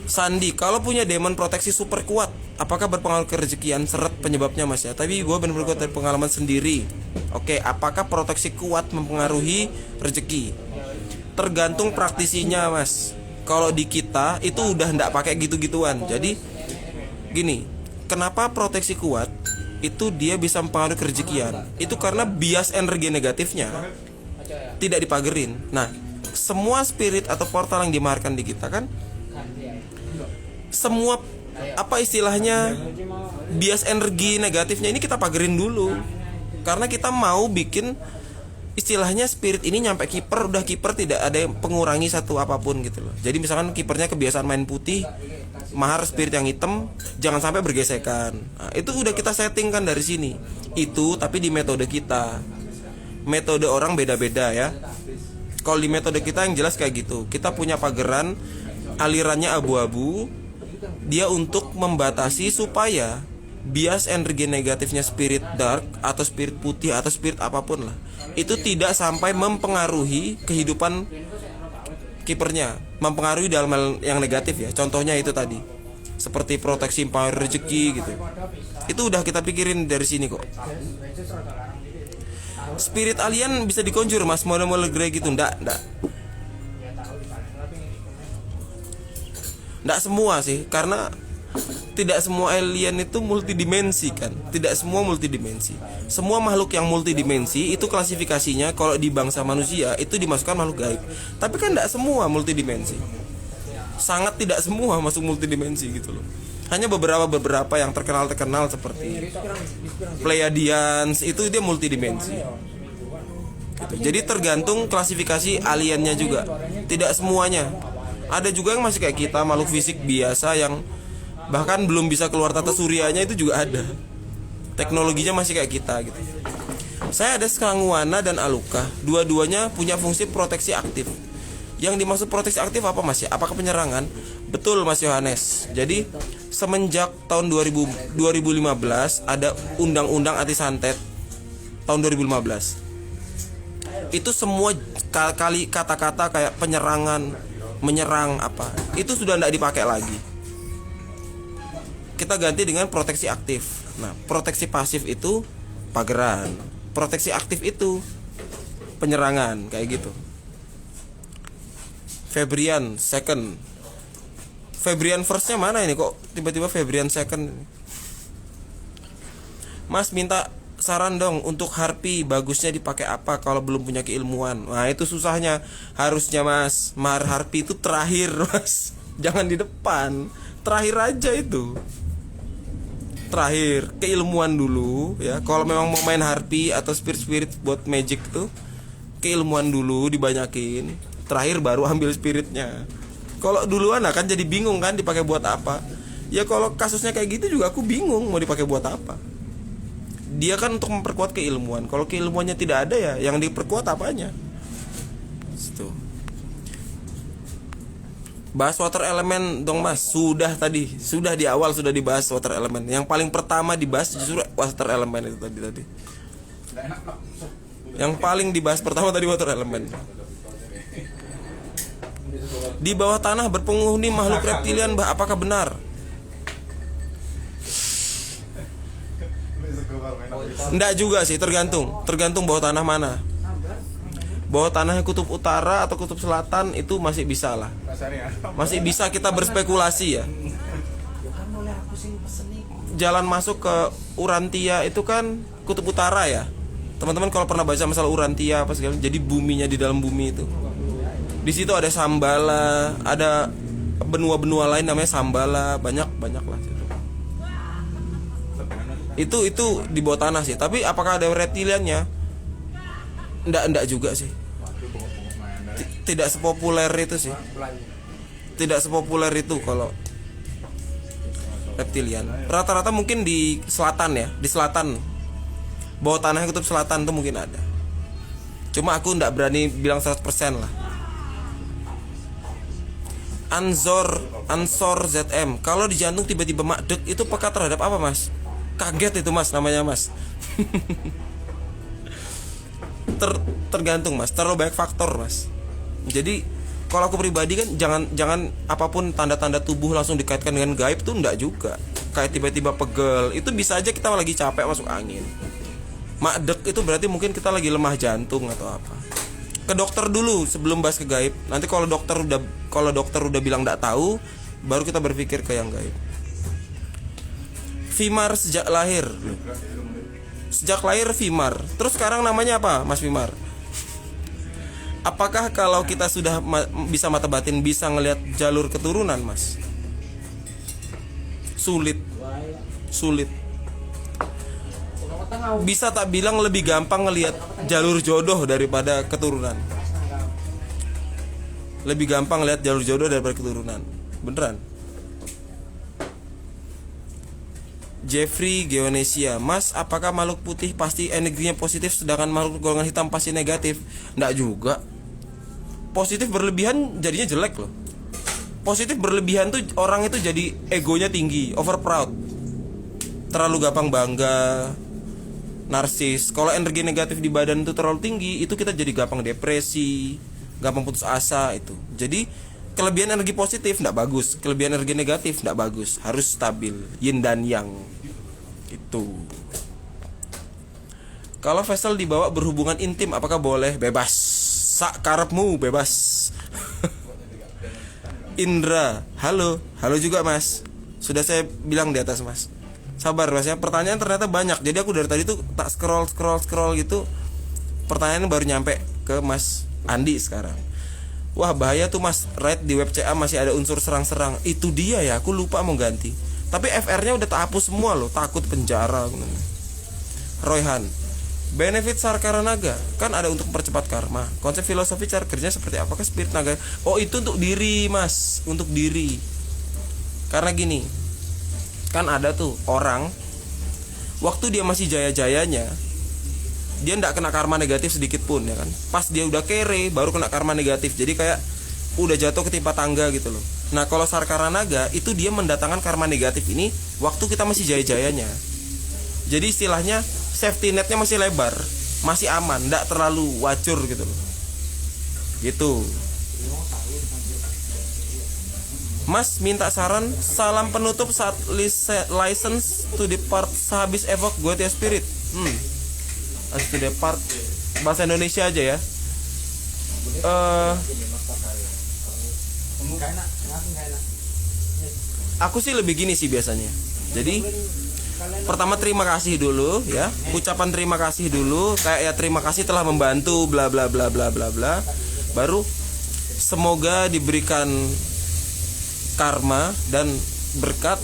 Sandi, kalau punya demon proteksi super kuat, apakah berpengaruh ke rezekian? Seret penyebabnya Mas ya. Tapi gue bener-bener kuat dari pengalaman sendiri. Oke, apakah proteksi kuat mempengaruhi rezeki? Tergantung praktisinya Mas. Kalau di kita itu udah ndak pakai gitu-gituan. Jadi gini, kenapa proteksi kuat itu dia bisa mempengaruhi kerejekian? Itu karena bias energi negatifnya tidak dipagerin. Nah, semua spirit atau portal yang dimarkan di kita kan, semua apa istilahnya, bias energi negatifnya ini kita pagerin dulu. Karena kita mau bikin istilahnya spirit ini nyampe kiper, udah kiper tidak ada yang pengurangi satu apapun gitu loh. Jadi misalkan kipernya kebiasaan main putih, mahar spirit yang hitam, jangan sampai bergesekan. Nah, itu udah kita settingkan dari sini. Itu tapi di metode kita. Metode orang beda-beda ya. Kalau di metode kita yang jelas kayak gitu. Kita punya pageran, alirannya abu-abu. Dia untuk membatasi supaya bias energi negatifnya spirit dark atau spirit putih atau spirit apapun lah, itu tidak sampai mempengaruhi kehidupan kipernya, mempengaruhi dalam hal yang negatif ya. Contohnya itu tadi, seperti proteksi power rezeki gitu. Itu udah kita pikirin dari sini kok. Spirit alien bisa dikonjur mas, model-model grey gitu, ndak semua sih, karena tidak semua alien itu multidimensi kan. Tidak semua multidimensi. Semua makhluk yang multidimensi itu klasifikasinya kalau di bangsa manusia itu dimasukkan makhluk gaib. Tapi kan tidak semua multidimensi. Sangat tidak semua masuk multidimensi gitu loh. Hanya beberapa yang terkenal seperti Pleiadians, itu dia multidimensi gitu. Jadi tergantung klasifikasi aliennya juga. Tidak semuanya. Ada juga yang masih kayak kita, makhluk fisik biasa yang bahkan belum bisa keluar tata suryanya, itu juga ada. Teknologinya masih kayak kita gitu. Saya ada Skangwana dan Aluka. Dua-duanya punya fungsi proteksi aktif. Yang dimaksud proteksi aktif apa mas ya? Apakah penyerangan? Betul mas Yohanes. Jadi semenjak tahun 2015 ada undang-undang anti santet tahun 2015. Itu semua kali kata-kata kayak penyerangan, menyerang apa, itu sudah tidak dipakai lagi. Kita ganti dengan proteksi aktif. Nah, proteksi pasif itu pageran, proteksi aktif itu penyerangan, kayak gitu. Febrian second, Febrian firstnya mana ini kok tiba-tiba Febrian second? Mas minta saran dong untuk harpi, bagusnya dipakai apa kalau belum punya keilmuan? Nah itu susahnya. Harusnya mas, mahar harpi itu terakhir mas, jangan di depan. Terakhir aja itu. Terakhir, keilmuan dulu ya. Kalau memang mau main harpi atau spirit buat magic tuh, keilmuan dulu dibanyakin. Terakhir baru ambil spiritnya. Kalau duluan akan jadi bingung kan dipakai buat apa. Ya kalau kasusnya kayak gitu juga aku bingung mau dipakai buat apa. Dia kan untuk memperkuat keilmuan. Kalau keilmuannya tidak ada ya yang diperkuat apanya. Situ. Bahas water element dong mas. Sudah di awal sudah dibahas water element. Yang paling pertama dibahas justru water element itu tadi. Yang paling dibahas pertama tadi water element. Di bawah tanah berpenghuni makhluk reptilian, apakah benar? Enggak juga sih, tergantung bawah tanah mana. Bawah tanahnya kutub utara atau kutub selatan itu masih bisa lah. Masih bisa kita berspekulasi ya. Jalan masuk ke Urantia itu kan kutub utara ya. Teman-teman kalau pernah baca masalah Urantia apa segala, jadi buminya di dalam bumi itu. Di situ ada Sambala, ada benua-benua lain namanya Sambala, banyak lah situ. Itu di bawah tanah sih. Tapi apakah ada reptiliannya? Enggak juga sih. Tidak sepopuler itu sih. Tidak sepopuler itu kalau reptilian. Rata-rata mungkin di selatan ya, di selatan. Bawah tanahnya kutub selatan tuh mungkin ada. Cuma aku enggak berani bilang 100% lah. Ansor ZM. Kalau di jantung tiba-tiba makdek itu peka terhadap apa mas? Kaget itu mas, namanya mas. Tergantung mas, terlalu banyak faktor mas. Jadi kalau aku pribadi kan jangan apapun tanda-tanda tubuh langsung dikaitkan dengan gaib tuh enggak juga. Kayak tiba-tiba pegel, itu bisa aja kita lagi capek masuk angin. Makdek itu berarti mungkin kita lagi lemah jantung atau apa. Ke dokter dulu sebelum bahas ke gaib. Nanti kalau dokter udah kalau dokter udah bilang nggak tahu, baru kita berpikir ke yang gaib. Vimar sejak lahir. Sejak lahir Vimar. Terus sekarang namanya apa, Mas Vimar? Apakah kalau kita sudah bisa mata batin bisa ngelihat jalur keturunan, Mas? Sulit. Bisa tak bilang lebih gampang ngelihat jalur jodoh daripada keturunan. Lebih gampang lihat jalur jodoh daripada keturunan. Beneran. Jeffrey Geonesia, Mas, apakah makhluk putih pasti energinya positif sedangkan makhluk golongan hitam pasti negatif? Nggak juga. Positif berlebihan jadinya jelek loh. Positif berlebihan tuh orang itu jadi egonya tinggi, over proud, terlalu gampang bangga, narsis. Kalau energi negatif di badan itu terlalu tinggi, itu kita jadi gampang depresi, gampang putus asa itu. Jadi kelebihan energi positif tidak bagus, kelebihan energi negatif tidak bagus, harus stabil, yin dan yang. Itu. Kalau vessel dibawa berhubungan intim, apakah boleh? Bebas. Sak karepmu, bebas. Indra, halo juga Mas. Sudah saya bilang di atas Mas. Sabar Mas ya, pertanyaan ternyata banyak. Jadi aku dari tadi tuh tak scroll gitu. Pertanyaan baru nyampe ke Mas Andi sekarang. Wah bahaya tuh Mas, right di web CA masih ada unsur serang-serang. Itu dia ya, aku lupa mau ganti. Tapi FR-nya udah tak hapus semua loh, takut penjara. Royhan, benefit Sarkara Naga kan ada untuk mempercepat karma. Konsep filosofi cara kerjanya seperti apakah spirit naga? Oh itu untuk diri Mas, untuk diri. Karena gini, kan ada tuh orang waktu dia masih jaya-jayanya, dia nggak kena karma negatif sedikit pun ya kan. Pas dia udah kere baru kena karma negatif. Jadi kayak udah jatuh ketimpa tangga gitu loh. Nah kalau Sarkara Naga itu dia mendatangkan karma negatif ini waktu kita masih jaya-jayanya. Jadi istilahnya safety netnya masih lebar, masih aman, nggak terlalu wacur gitu loh. Gitu. Mas minta saran, salam penutup saat license to depart sehabis evok gue spirit. As to depart bahasa Indonesia aja ya. Aku sih lebih gini sih biasanya. Jadi pertama terima kasih dulu ya, ucapan terima kasih dulu, kayak ya terima kasih telah membantu bla bla bla bla bla bla. Baru semoga diberikan karma dan berkat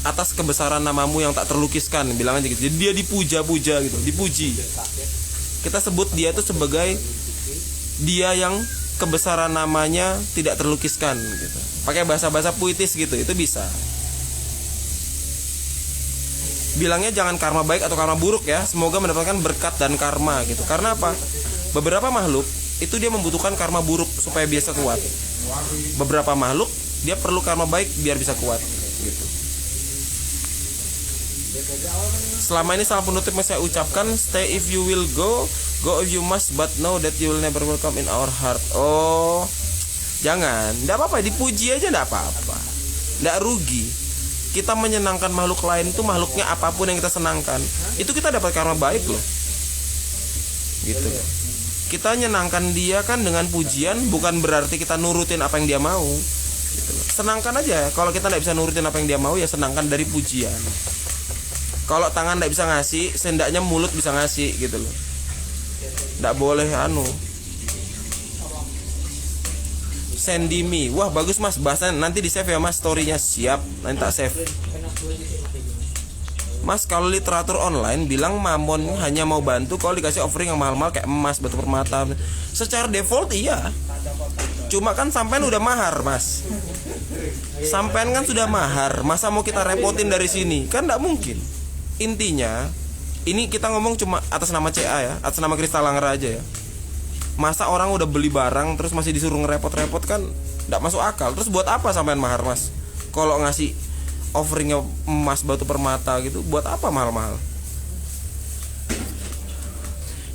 atas kebesaran namamu yang tak terlukiskan, bilang aja gitu. Jadi dia dipuja-puja gitu, dipuji. Kita sebut dia itu sebagai dia yang kebesaran namanya tidak terlukiskan gitu. Pakai bahasa-bahasa puitis gitu, itu bisa. Bilangnya jangan karma baik atau karma buruk ya, semoga mendapatkan berkat dan karma gitu. Karena apa? Beberapa makhluk itu dia membutuhkan karma buruk supaya biasa kuat. Beberapa makhluk dia perlu karma baik biar bisa kuat gitu. Selama ini salam penutup yang saya ucapkan, stay if you will go if you must, but know that you will never welcome in our heart. Oh, jangan, tidak apa-apa, dipuji aja tidak apa-apa, tidak rugi. Kita menyenangkan makhluk lain itu, makhluknya apapun yang kita senangkan, itu kita dapat karma baik loh. Gitu. Kita menyenangkan dia kan dengan pujian, bukan berarti kita nurutin apa yang dia mau. Gitu loh. Senangkan aja. Kalau kita tidak bisa nurutin apa yang dia mau, ya senangkan dari pujian. Kalau tangan tidak bisa ngasih, sendaknya mulut bisa ngasih gitu loh. Tidak boleh Sandy Me, wah bagus Mas bahasanya, nanti di save ya Mas storynya. Siap, nanti tak save. Mas kalau literatur online bilang Mamon hanya mau bantu kalau dikasih offering yang mahal-mahal kayak emas, batu permata. Secara default iya. Cuma kan sampean udah mahar Mas. Sampean kan sudah mahar, masa mau kita repotin dari sini? Kan tidak mungkin. Intinya ini kita ngomong cuma atas nama CA ya, atas nama Kristal Langgar aja ya. Masa orang udah beli barang terus masih disuruh ngerepot-repot kan tidak masuk akal. Terus buat apa sampean mahar Mas? Kalau ngasih offeringnya emas batu permata gitu, buat apa mahal-mahal?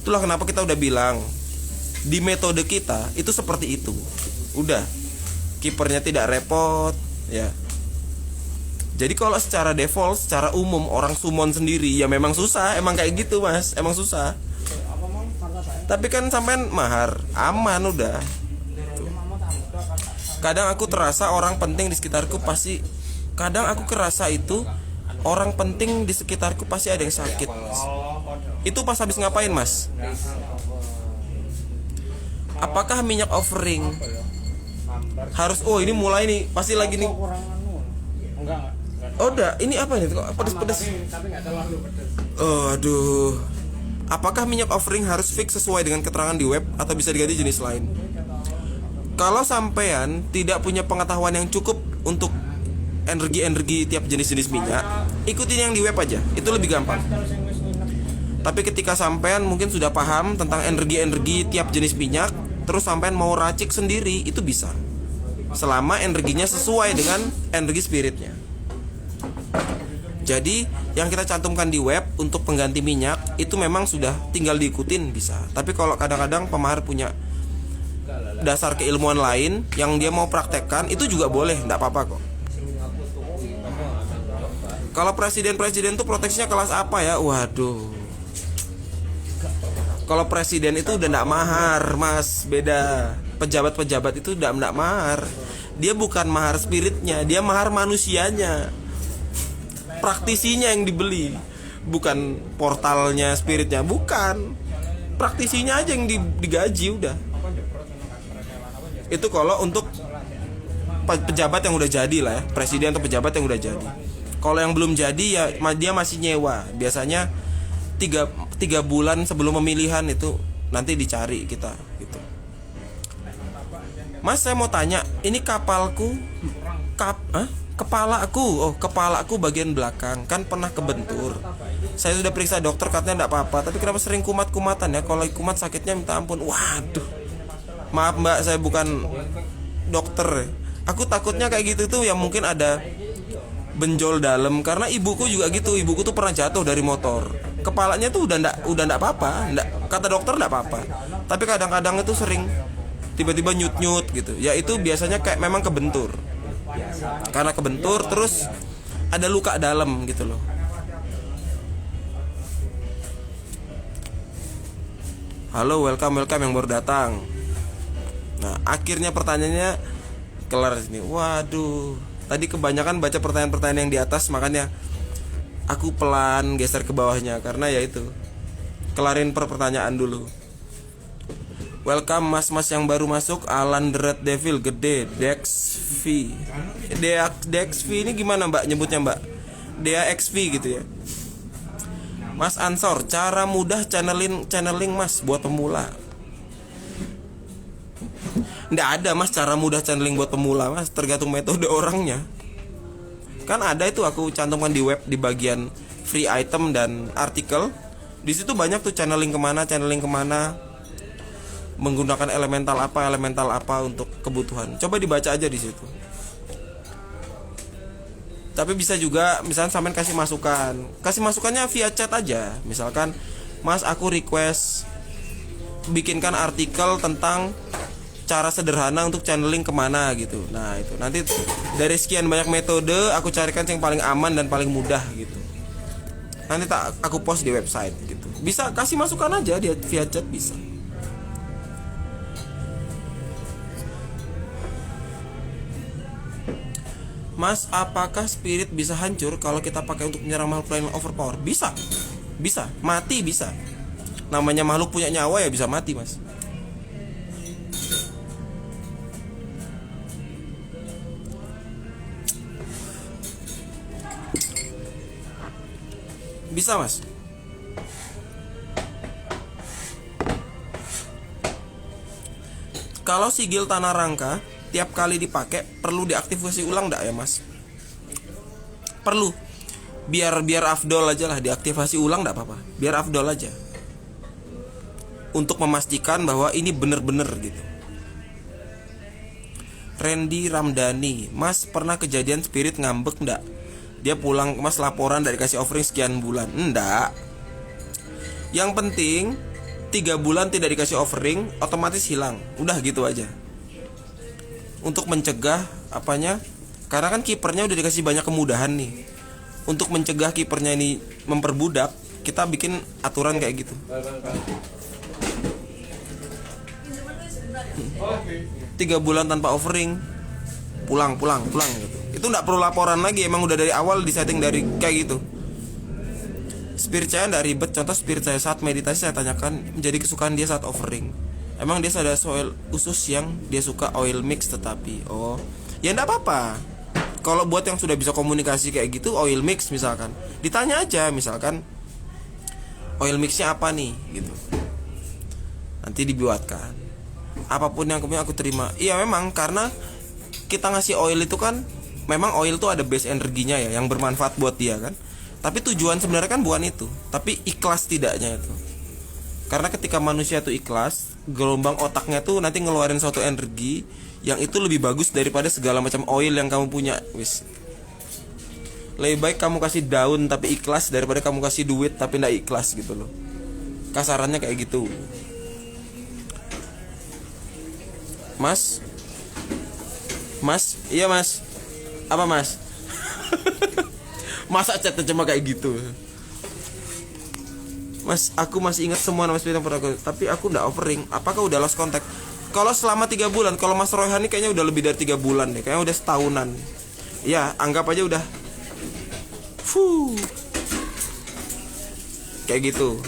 Itulah kenapa kita udah bilang di metode kita itu seperti itu. Udah, kipernya tidak repot ya. Jadi kalau secara default, secara umum orang summon sendiri ya memang susah, emang kayak gitu Mas, emang susah. Tapi kan sampean mahar, aman udah. Kadang aku terasa orang penting di sekitarku pasti, kadang aku kerasa itu orang penting di sekitarku pasti ada yang sakit. Itu pas habis ngapain, Mas? Apakah minyak offering harus, oh ini mulai nih, pasti lagi nih. Oh udah, ini apa nih? Kok pedes-pedes? Oh aduh. Apakah minyak offering harus fix sesuai dengan keterangan di web atau bisa diganti jenis lain? Kalau sampean tidak punya pengetahuan yang cukup untuk energi tiap jenis-jenis minyak, ikutin yang di web aja. Itu lebih gampang. Tapi ketika sampean mungkin sudah paham tentang energi tiap jenis minyak, terus sampean mau racik sendiri, itu bisa. Selama energinya sesuai dengan energi spiritnya. Jadi yang kita cantumkan di web untuk pengganti minyak itu memang sudah tinggal diikutin bisa. Tapi kalau kadang-kadang pemahar punya dasar keilmuan lain yang dia mau praktekkan, itu juga boleh, enggak apa-apa kok. Kalau presiden tuh proteksinya kelas apa ya? Waduh. Kalau presiden itu udah enggak mahar, Mas. Beda. Pejabat-pejabat itu udah enggak mahar. Dia bukan mahar spiritnya, dia mahar manusianya. Praktisinya yang dibeli, bukan portalnya spiritnya, bukan. Praktisinya aja yang digaji udah. Itu kalau untuk pejabat yang udah jadi lah ya, presiden atau pejabat yang udah jadi. Kalau yang belum jadi ya dia masih nyewa. Biasanya 3 bulan sebelum pemilihan itu nanti dicari kita gitu. Mas, saya mau tanya, ini kapalku kepalaku bagian belakang kan pernah kebentur. Saya sudah periksa dokter, katanya enggak apa-apa, tapi kenapa sering kumat-kumatan ya? Kalau kumat sakitnya minta ampun. Waduh. Maaf Mbak, saya bukan dokter. Aku takutnya kayak gitu tuh ya, mungkin ada benjol dalam, karena ibuku juga gitu. Ibuku tuh pernah jatuh dari motor. Kepalanya tuh udah enggak apa-apa, kata dokter enggak apa-apa. Tapi kadang-kadang itu sering tiba-tiba nyut-nyut gitu. Ya itu biasanya kayak memang kebentur. Karena kebentur terus ada luka dalam gitu loh. Halo, welcome yang baru datang. Nah, akhirnya pertanyaannya kelar sini. Waduh, tadi kebanyakan baca pertanyaan-pertanyaan yang di atas, makanya aku pelan geser ke bawahnya karena ya itu. Kelarin pertanyaan dulu. Welcome mas-mas yang baru masuk. Alan the Red Devil gede. Dex V ini gimana Mbak nyebutnya Mbak? DXV gitu ya. Mas Ansor, cara mudah channeling Mas buat pemula. Nggak ada Mas cara mudah channeling buat pemula Mas, tergantung metode orangnya. Kan ada itu aku cantumkan di web di bagian free item dan artikel. Di situ banyak tuh channeling kemana, menggunakan elemental apa untuk kebutuhan. Coba dibaca aja di situ. Tapi bisa juga misalnya sampean kasih masukannya via chat aja. Misalkan, Mas aku request bikinkan artikel tentang cara sederhana untuk channeling kemana gitu. Nah itu nanti dari sekian banyak metode aku carikan yang paling aman dan paling mudah gitu. Nanti aku post di website gitu. Bisa kasih masukan aja dia via chat bisa. Mas, apakah spirit bisa hancur kalau kita pakai untuk menyerang makhluk lain yang overpower? Bisa, mati bisa. Namanya makhluk punya nyawa ya bisa mati Mas. Bisa Mas. Kalau sigil tanah rangka tiap kali dipakai perlu diaktifasi ulang enggak ya Mas? Perlu. Biar afdol aja lah, diaktifasi ulang enggak apa-apa. Biar afdol aja. Untuk memastikan bahwa ini bener-bener gitu. Randy Ramdhani, Mas pernah kejadian spirit ngambek enggak? Dia pulang Mas laporan dari kasih offering sekian bulan. Enggak. Yang penting 3 bulan tidak dikasih offering otomatis hilang. Udah gitu aja. Untuk mencegah apanya? Karena kan kipernya udah dikasih banyak kemudahan nih. Untuk mencegah kipernya ini memperbudak, kita bikin aturan kayak gitu. 3 bulan tanpa offering, pulang gitu. Itu nggak perlu laporan lagi, emang udah dari awal disetting dari kayak gitu. Spirit saya nggak ribet. Contoh spirit saya saat meditasi, saya tanyakan menjadi kesukaan dia saat offering. Emang dia ada soil usus yang dia suka oil mix, tetapi ya nggak apa-apa. Kalau buat yang sudah bisa komunikasi kayak gitu, oil mix misalkan, ditanya aja misalkan oil mixnya apa nih gitu, nanti dibuatkan. Apapun yang kemudian aku terima. Iya memang karena kita ngasih oil itu kan, memang oil tuh ada base energinya ya, yang bermanfaat buat dia kan. Tapi tujuan sebenarnya kan bukan itu, tapi ikhlas tidaknya itu. Karena ketika manusia tuh ikhlas, gelombang otaknya tuh nanti ngeluarin suatu energi yang itu lebih bagus daripada segala macam oil yang kamu punya. Wis, lebih baik kamu kasih daun tapi ikhlas daripada kamu kasih duit tapi nggak ikhlas gitu loh. Kasarannya kayak gitu. Mas, iya mas. Apa mas? Masa chatnya cuma kayak gitu? Mas, aku masih ingat semua nama spirit yang pernah aku, tapi aku nggak offering. Apakah udah lost contact? Kalau selama 3 bulan, kalau Mas Royhani kayaknya udah lebih dari 3 bulan deh, kayaknya udah setahunan. Ya, anggap aja udah. Kayak gitu.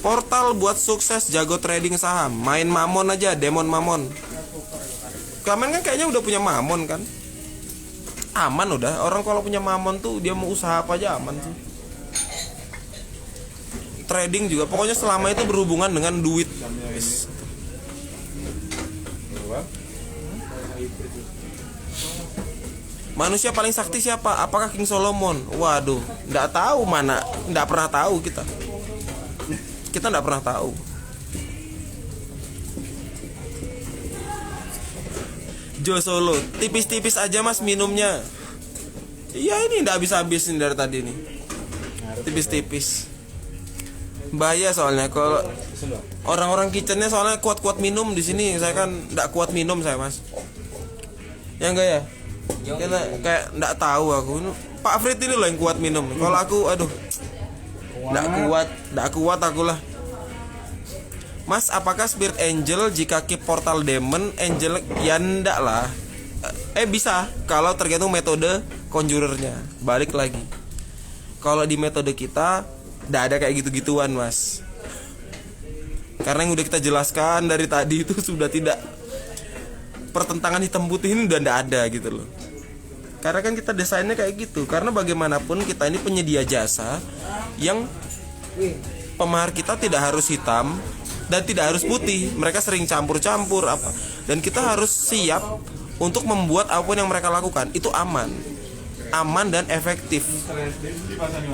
Portal buat sukses, jago trading saham, main mamon aja, demon mamon. Kamen kan kayaknya udah punya mamon kan? Aman udah. Orang kalau punya mamon tuh dia mau usaha apa aja aman sih. Trading juga, pokoknya selama itu berhubungan dengan duit. Manusia paling sakti siapa? Apakah King Solomon? Waduh, nggak tahu mana, nggak pernah tahu kita. Kita nggak pernah tahu. Jo Solo, tipis-tipis aja mas minumnya. Iya ini nggak habis-habis nih dari tadi nih. Tipis-tipis. Bahaya soalnya kalau orang-orang kitchennya soalnya kuat-kuat minum di sini. Saya kan nggak kuat minum saya mas. Ya enggak ya? Kayak nggak tahu aku. Pak Frit ini loh yang kuat minum. Kalau aku, aduh, nggak kuat aku lah. Mas, apakah spirit angel jika keep portal demon angel? Ya ndak lah. Bisa kalau tergantung metode conjurernya. Balik lagi. Kalau di metode kita ndak ada kayak gitu-gituan mas. Karena yang udah kita jelaskan dari tadi itu sudah tidak, pertentangan hitam putih ini udah ndak ada gitu loh. Karena kan kita desainnya kayak gitu. Karena bagaimanapun kita ini penyedia jasa yang pemahar kita tidak harus hitam dan tidak harus putih. Mereka sering campur-campur apa. Dan kita harus siap untuk membuat apapun yang mereka lakukan itu aman dan efektif.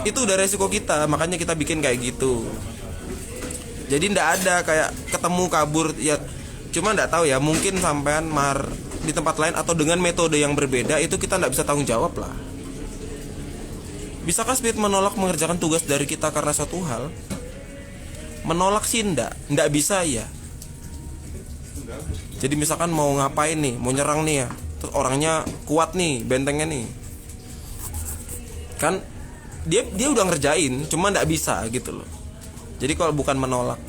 Itu udah resiko kita, makanya kita bikin kayak gitu. Jadi ndak ada kayak ketemu kabur ya. Cuma ndak tahu ya, mungkin sampean mahar di tempat lain atau dengan metode yang berbeda, itu kita ndak bisa tanggung jawab lah. Bisakah spirit menolak mengerjakan tugas dari kita karena suatu hal? Menolak sih ndak bisa ya. Jadi misalkan mau ngapain nih, mau nyerang nih ya, terus orangnya kuat nih, bentengnya nih, kan dia udah ngerjain, cuma ndak bisa gitu loh. Jadi kalau bukan menolak,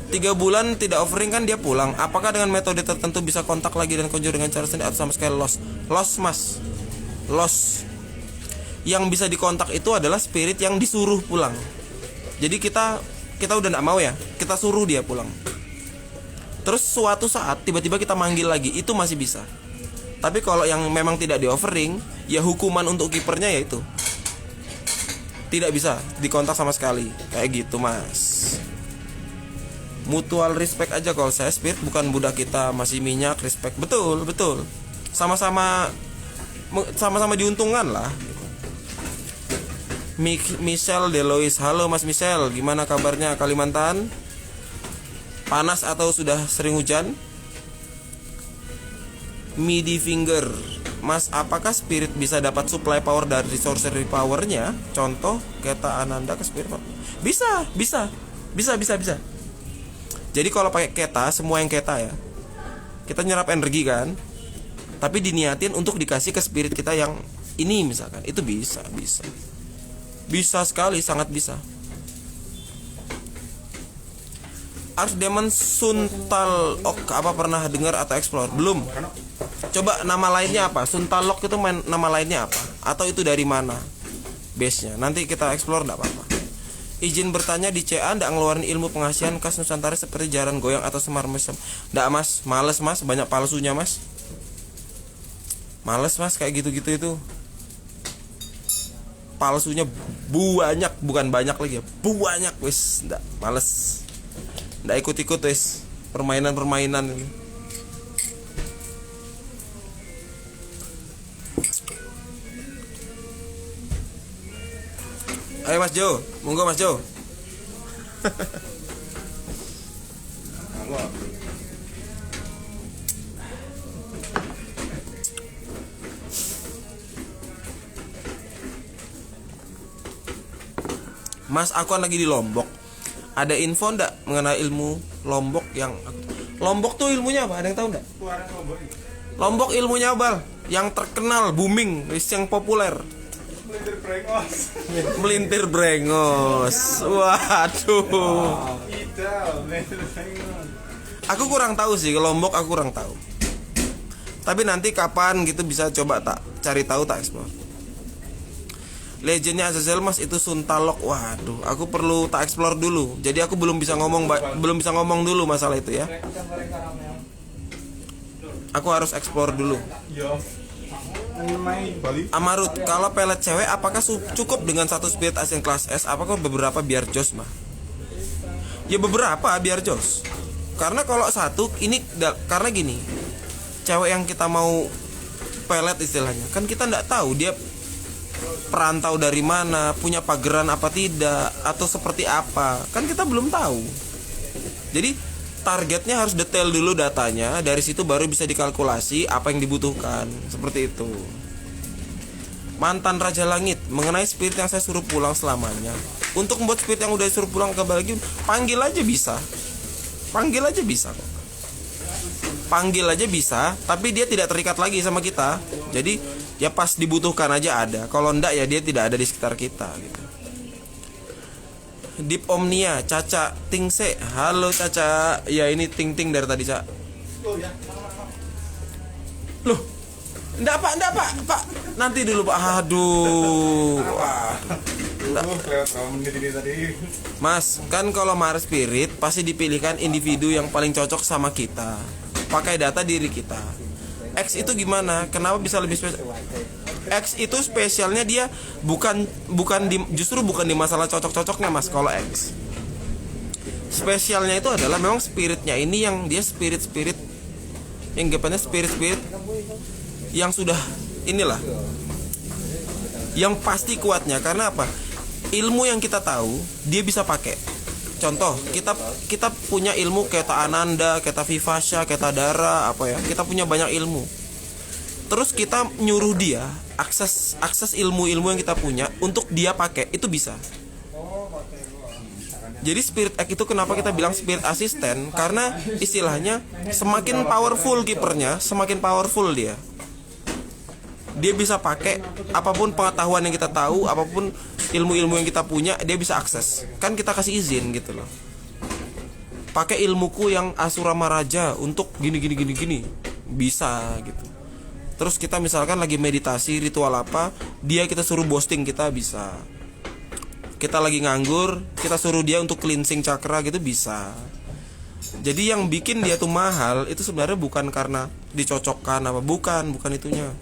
3 bulan tidak offering kan dia pulang. Apakah dengan metode tertentu bisa kontak lagi dan conjure dengan cara sendiri atau sama sekali lost? Lost mas, lost. Yang bisa dikontak itu adalah spirit yang disuruh pulang. Jadi kita udah nggak mau ya, kita suruh dia pulang. Terus suatu saat tiba-tiba kita manggil lagi, itu masih bisa. Tapi kalau yang memang tidak di offering, ya hukuman untuk kipernya yaitu tidak bisa dikontak sama sekali. Kayak gitu mas. Mutual respect aja kalau saya spirit, bukan budak kita, masih minyak, respect. Betul. Sama-sama diuntungkan lah. Michelle Delois, halo Mas Michelle, gimana kabarnya Kalimantan? Panas atau sudah sering hujan? Midi Finger, Mas, apakah spirit bisa dapat supply power dari sorcery powernya? Contoh Keta Ananda ke spirit? Bisa. Jadi kalau pakai Keta, semua yang Keta ya, kita nyerap energi kan, tapi diniatin untuk dikasih ke spirit kita yang ini misalkan, itu bisa sekali, sangat bisa. Archdemon Suntalok, apa pernah dengar atau explore? Belum. Coba nama lainnya apa? Suntalok itu nama lainnya apa? Atau itu dari mana base-nya? Nanti kita explore, enggak apa-apa. Izin bertanya, di CA ndak ngeluarin ilmu pengasihan khas Nusantara seperti jaran goyang atau semar mesem? Ndak mas, males mas, banyak palsunya mas. Males mas kayak gitu-gitu itu. Palsunya banyak, bukan banyak lagi ya, banyak wis, ndak males. Ndak ikut-ikut wis permainan-permainan ini. Ayo Mas Jo, monggo Mas Jo. Mas, aku kan lagi di Lombok. Ada info ndak mengenai ilmu Lombok yang Lombok tuh ilmunya apa? Ada yang tahu ndak? Lombok ilmunya apa? Yang terkenal, booming, yang populer. Melintir brengos. Waduh. Aku kurang tahu sih, Lombok aku kurang tahu. Tapi nanti kapan gitu bisa coba tak cari tahu, tak explore. Legendnya Azazel mas itu Suntalok. Waduh, aku perlu tak explore dulu. Jadi aku belum bisa ngomong dulu masalah itu ya. Aku harus explore dulu. Amarut, kalau pelet cewek apakah cukup dengan satu spirit asing kelas S? Apakah beberapa biar jos mah? Ya beberapa biar jos. Karena kalau satu ini karena gini, cewek yang kita mau pelet istilahnya, kan kita nggak tahu dia perantau dari mana, punya pageran apa tidak, atau seperti apa, kan kita belum tahu. Jadi targetnya harus detail dulu datanya, dari situ baru bisa dikalkulasi apa yang dibutuhkan, seperti itu. Mantan Raja Langit, mengenai spirit yang saya suruh pulang selamanya. Untuk membuat spirit yang udah disuruh pulang kembali lagi, panggil aja bisa kok. Panggil aja bisa, tapi dia tidak terikat lagi sama kita. Jadi ya pas dibutuhkan aja ada. Kalau enggak ya dia tidak ada di sekitar kita gitu. Deep Omnia, Caca Tingse. Halo Caca. Ya ini Ting dari tadi, Cak. Loh. Enggak Pak. Nanti dulu Pak. Aduh. Mas, kan kalau Mara Spirit pasti dipilihkan individu yang paling cocok sama kita. Pakai data diri kita. X itu gimana? Kenapa bisa lebih spesial? X itu spesialnya dia justru bukan di masalah cocok-cocoknya Mas. Kalau X spesialnya itu adalah memang spiritnya ini yang dia spirit yang gapannya spirit yang sudah inilah yang pasti kuatnya. Karena apa? Ilmu yang kita tahu dia bisa pakai. Contoh, kita punya ilmu Keta Ananda, Keta Vivasya, Keta Dara, apa ya? Kita punya banyak ilmu. Terus kita nyuruh dia akses ilmu-ilmu yang kita punya untuk dia pakai, itu bisa. Jadi spirit X itu kenapa kita bilang spirit asisten? Karena istilahnya semakin powerful kipernya, semakin powerful dia. Dia bisa pakai apapun pengetahuan yang kita tahu, apapun ilmu-ilmu yang kita punya, dia bisa akses. Kan kita kasih izin gitu loh. Pakai ilmuku yang Asura Maraja untuk gini. Bisa gitu. Terus kita misalkan lagi meditasi, ritual apa, dia kita suruh boosting, kita bisa. Kita lagi nganggur, kita suruh dia untuk cleansing chakra gitu, bisa. Jadi yang bikin dia tuh mahal itu sebenarnya bukan karena dicocokkan apa, bukan itunya.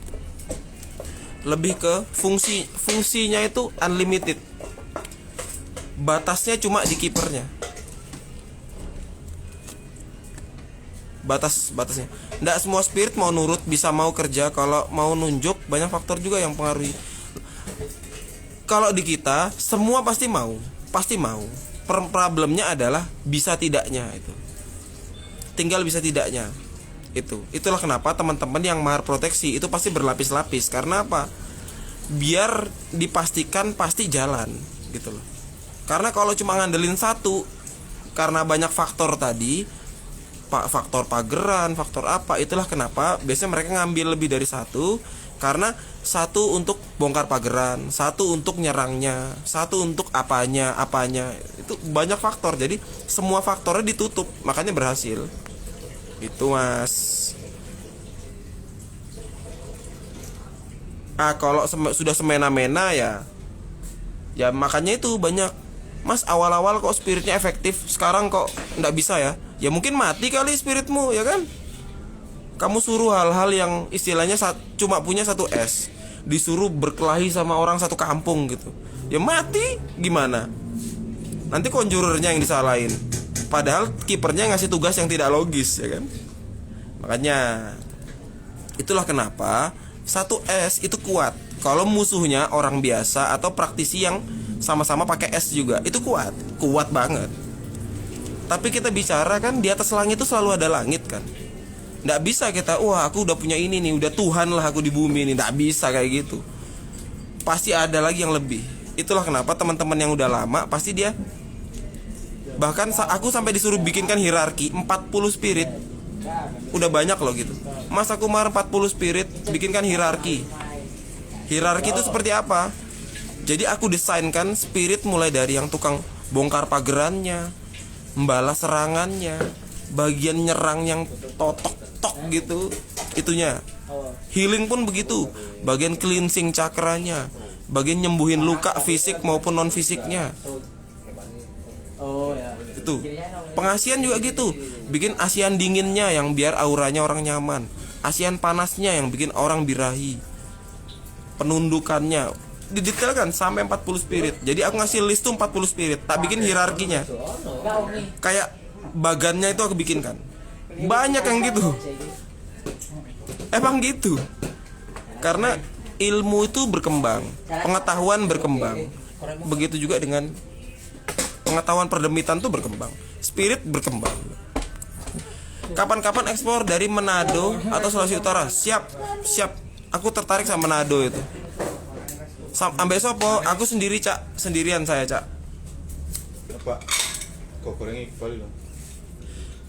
Lebih ke fungsinya itu unlimited. Batasnya cuma di kipernya. Batasnya. Nggak semua spirit mau nurut, bisa mau kerja. Kalau mau nunjuk, banyak faktor juga yang pengaruhi. Kalau di kita semua pasti mau. Problemnya adalah bisa tidaknya itu. Tinggal bisa tidaknya. Itulah kenapa teman-teman yang mahar proteksi itu pasti berlapis-lapis. Karena apa? Biar dipastikan pasti jalan gitu loh. Karena kalau cuma ngandelin satu, karena banyak faktor tadi, faktor pageran, faktor apa, itulah kenapa biasanya mereka ngambil lebih dari satu. Karena satu untuk bongkar pageran, satu untuk nyerangnya, satu untuk apanya. Itu banyak faktor. Jadi semua faktornya ditutup, makanya berhasil. Itu mas. Kalau sudah semena-mena ya makanya itu banyak. Mas awal-awal kok spiritnya efektif, sekarang kok nggak bisa ya? Ya mungkin mati kali spiritmu, ya kan? Kamu suruh hal-hal yang istilahnya cuma punya 1 S, disuruh berkelahi sama orang 1 kampung gitu, ya mati gimana? Nanti conjurernya yang disalahin, padahal kipernya ngasih tugas yang tidak logis, ya kan? Makanya itulah kenapa 1 S itu kuat. Kalau musuhnya orang biasa atau praktisi yang sama-sama pakai S juga, itu kuat banget. Tapi kita bicara kan di atas langit itu selalu ada langit kan. Nggak bisa kita, wah aku udah punya ini nih, udah Tuhan lah aku di bumi ini. Nggak bisa kayak gitu. Pasti ada lagi yang lebih. Itulah kenapa teman-teman yang udah lama pasti dia, bahkan aku sampai disuruh bikinkan hierarki 40 spirit. Udah banyak loh gitu. Mas aku kemarin 40 spirit, bikinkan hierarki. Hierarki itu seperti apa? Jadi aku desainkan spirit mulai dari yang tukang bongkar pagerannya, membalas serangannya, bagian nyerang yang totok-tok gitu, itunya. Healing pun begitu, bagian cleansing cakranya, bagian nyembuhin luka fisik maupun non fisiknya. Itu. Pengasian juga gitu, bikin asian dinginnya yang biar auranya orang nyaman, asian panasnya yang bikin orang birahi, penundukannya didetailkan sampai 40 spirit. Jadi aku ngasih list tuh 40 spirit, tak bikin hierarkinya. Kayak bagannya itu aku bikinkan. Banyak yang gitu. Emang gitu. Karena ilmu itu berkembang, pengetahuan berkembang. Begitu juga dengan pengetahuan perdemitan tuh berkembang, spirit berkembang. Kapan-kapan ekspor dari Manado atau Sulawesi Utara? Siap. Aku tertarik sama Manado itu. Ambek sopo? Aku sendiri cak, sendirian saya cak. Apa? Kok goreng Iqbal loh.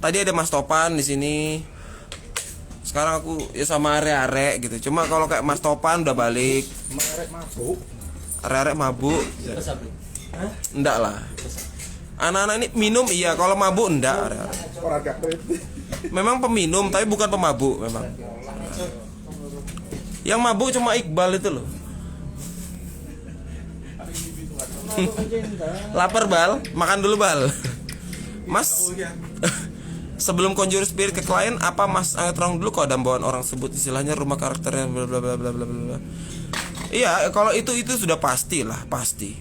Tadi ada Mas Topan di sini. Sekarang aku ya sama arek-arek gitu. Cuma kalau kayak Mas Topan udah balik. Arek mabuk. Arek-arek mabuk. Enggak lah. Anak-anak ini minum iya, kalau mabuk enggak arek-arek. Memang peminum tapi bukan pemabuk memang. Yang mabuk cuma Iqbal itu loh. Lapar Bal, makan dulu Bal. Mas, sebelum conjure spirit ke klien, apa Mas terang dulu kok ada bawaan orang sebut istilahnya rumah karakternya bla bla bla bla bla bla. Iya, kalau itu sudah pasti lah, pasti.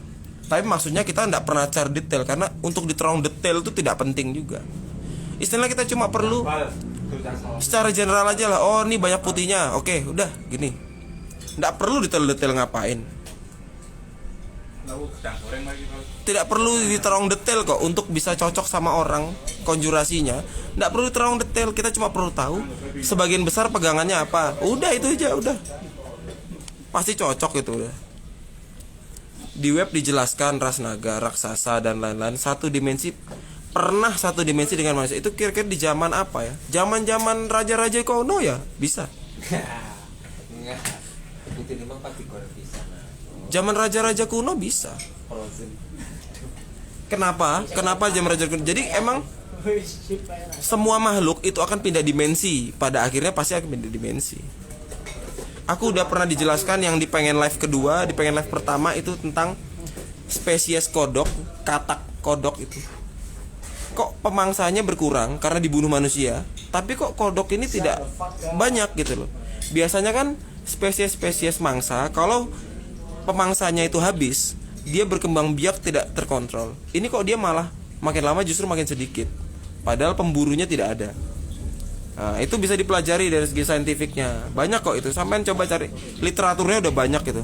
Tapi maksudnya kita tidak pernah cari detail karena untuk diterang detail itu tidak penting juga. Istilah kita cuma perlu secara general aja lah. Oh, ini banyak putihnya. Oke, udah gini. Tidak perlu detail-detail ngapain. Tidak perlu diterang detail kok untuk bisa cocok sama orang konjurasinya. Tidak perlu diterang detail, kita cuma perlu tahu sebagian besar pegangannya apa. Udah itu aja, udah. Pasti cocok itu udah. Di web dijelaskan ras naga, raksasa dan lain-lain satu dimensi dengan manusia. Itu kira-kira di zaman apa ya? Zaman-zaman raja-raja kuno ya? Bisa. Zaman raja-raja kuno bisa. Kenapa? Kenapa zaman raja kuno? Jadi emang semua makhluk itu akan pindah dimensi. Pada akhirnya pasti akan pindah dimensi. Aku udah pernah dijelaskan yang di pengen live kedua, di pengen live pertama itu tentang spesies kodok, katak kodok itu. Kok pemangsanya berkurang karena dibunuh manusia, tapi kok kodok ini tidak banyak gitu loh. Biasanya kan spesies-spesies mangsa kalau pemangsanya itu habis, dia berkembang biak tidak terkontrol. Ini kok dia malah makin lama justru makin sedikit, padahal pemburunya tidak ada. Nah, itu bisa dipelajari dari segi saintifiknya. Banyak kok itu, sampean coba cari literaturnya udah banyak gitu.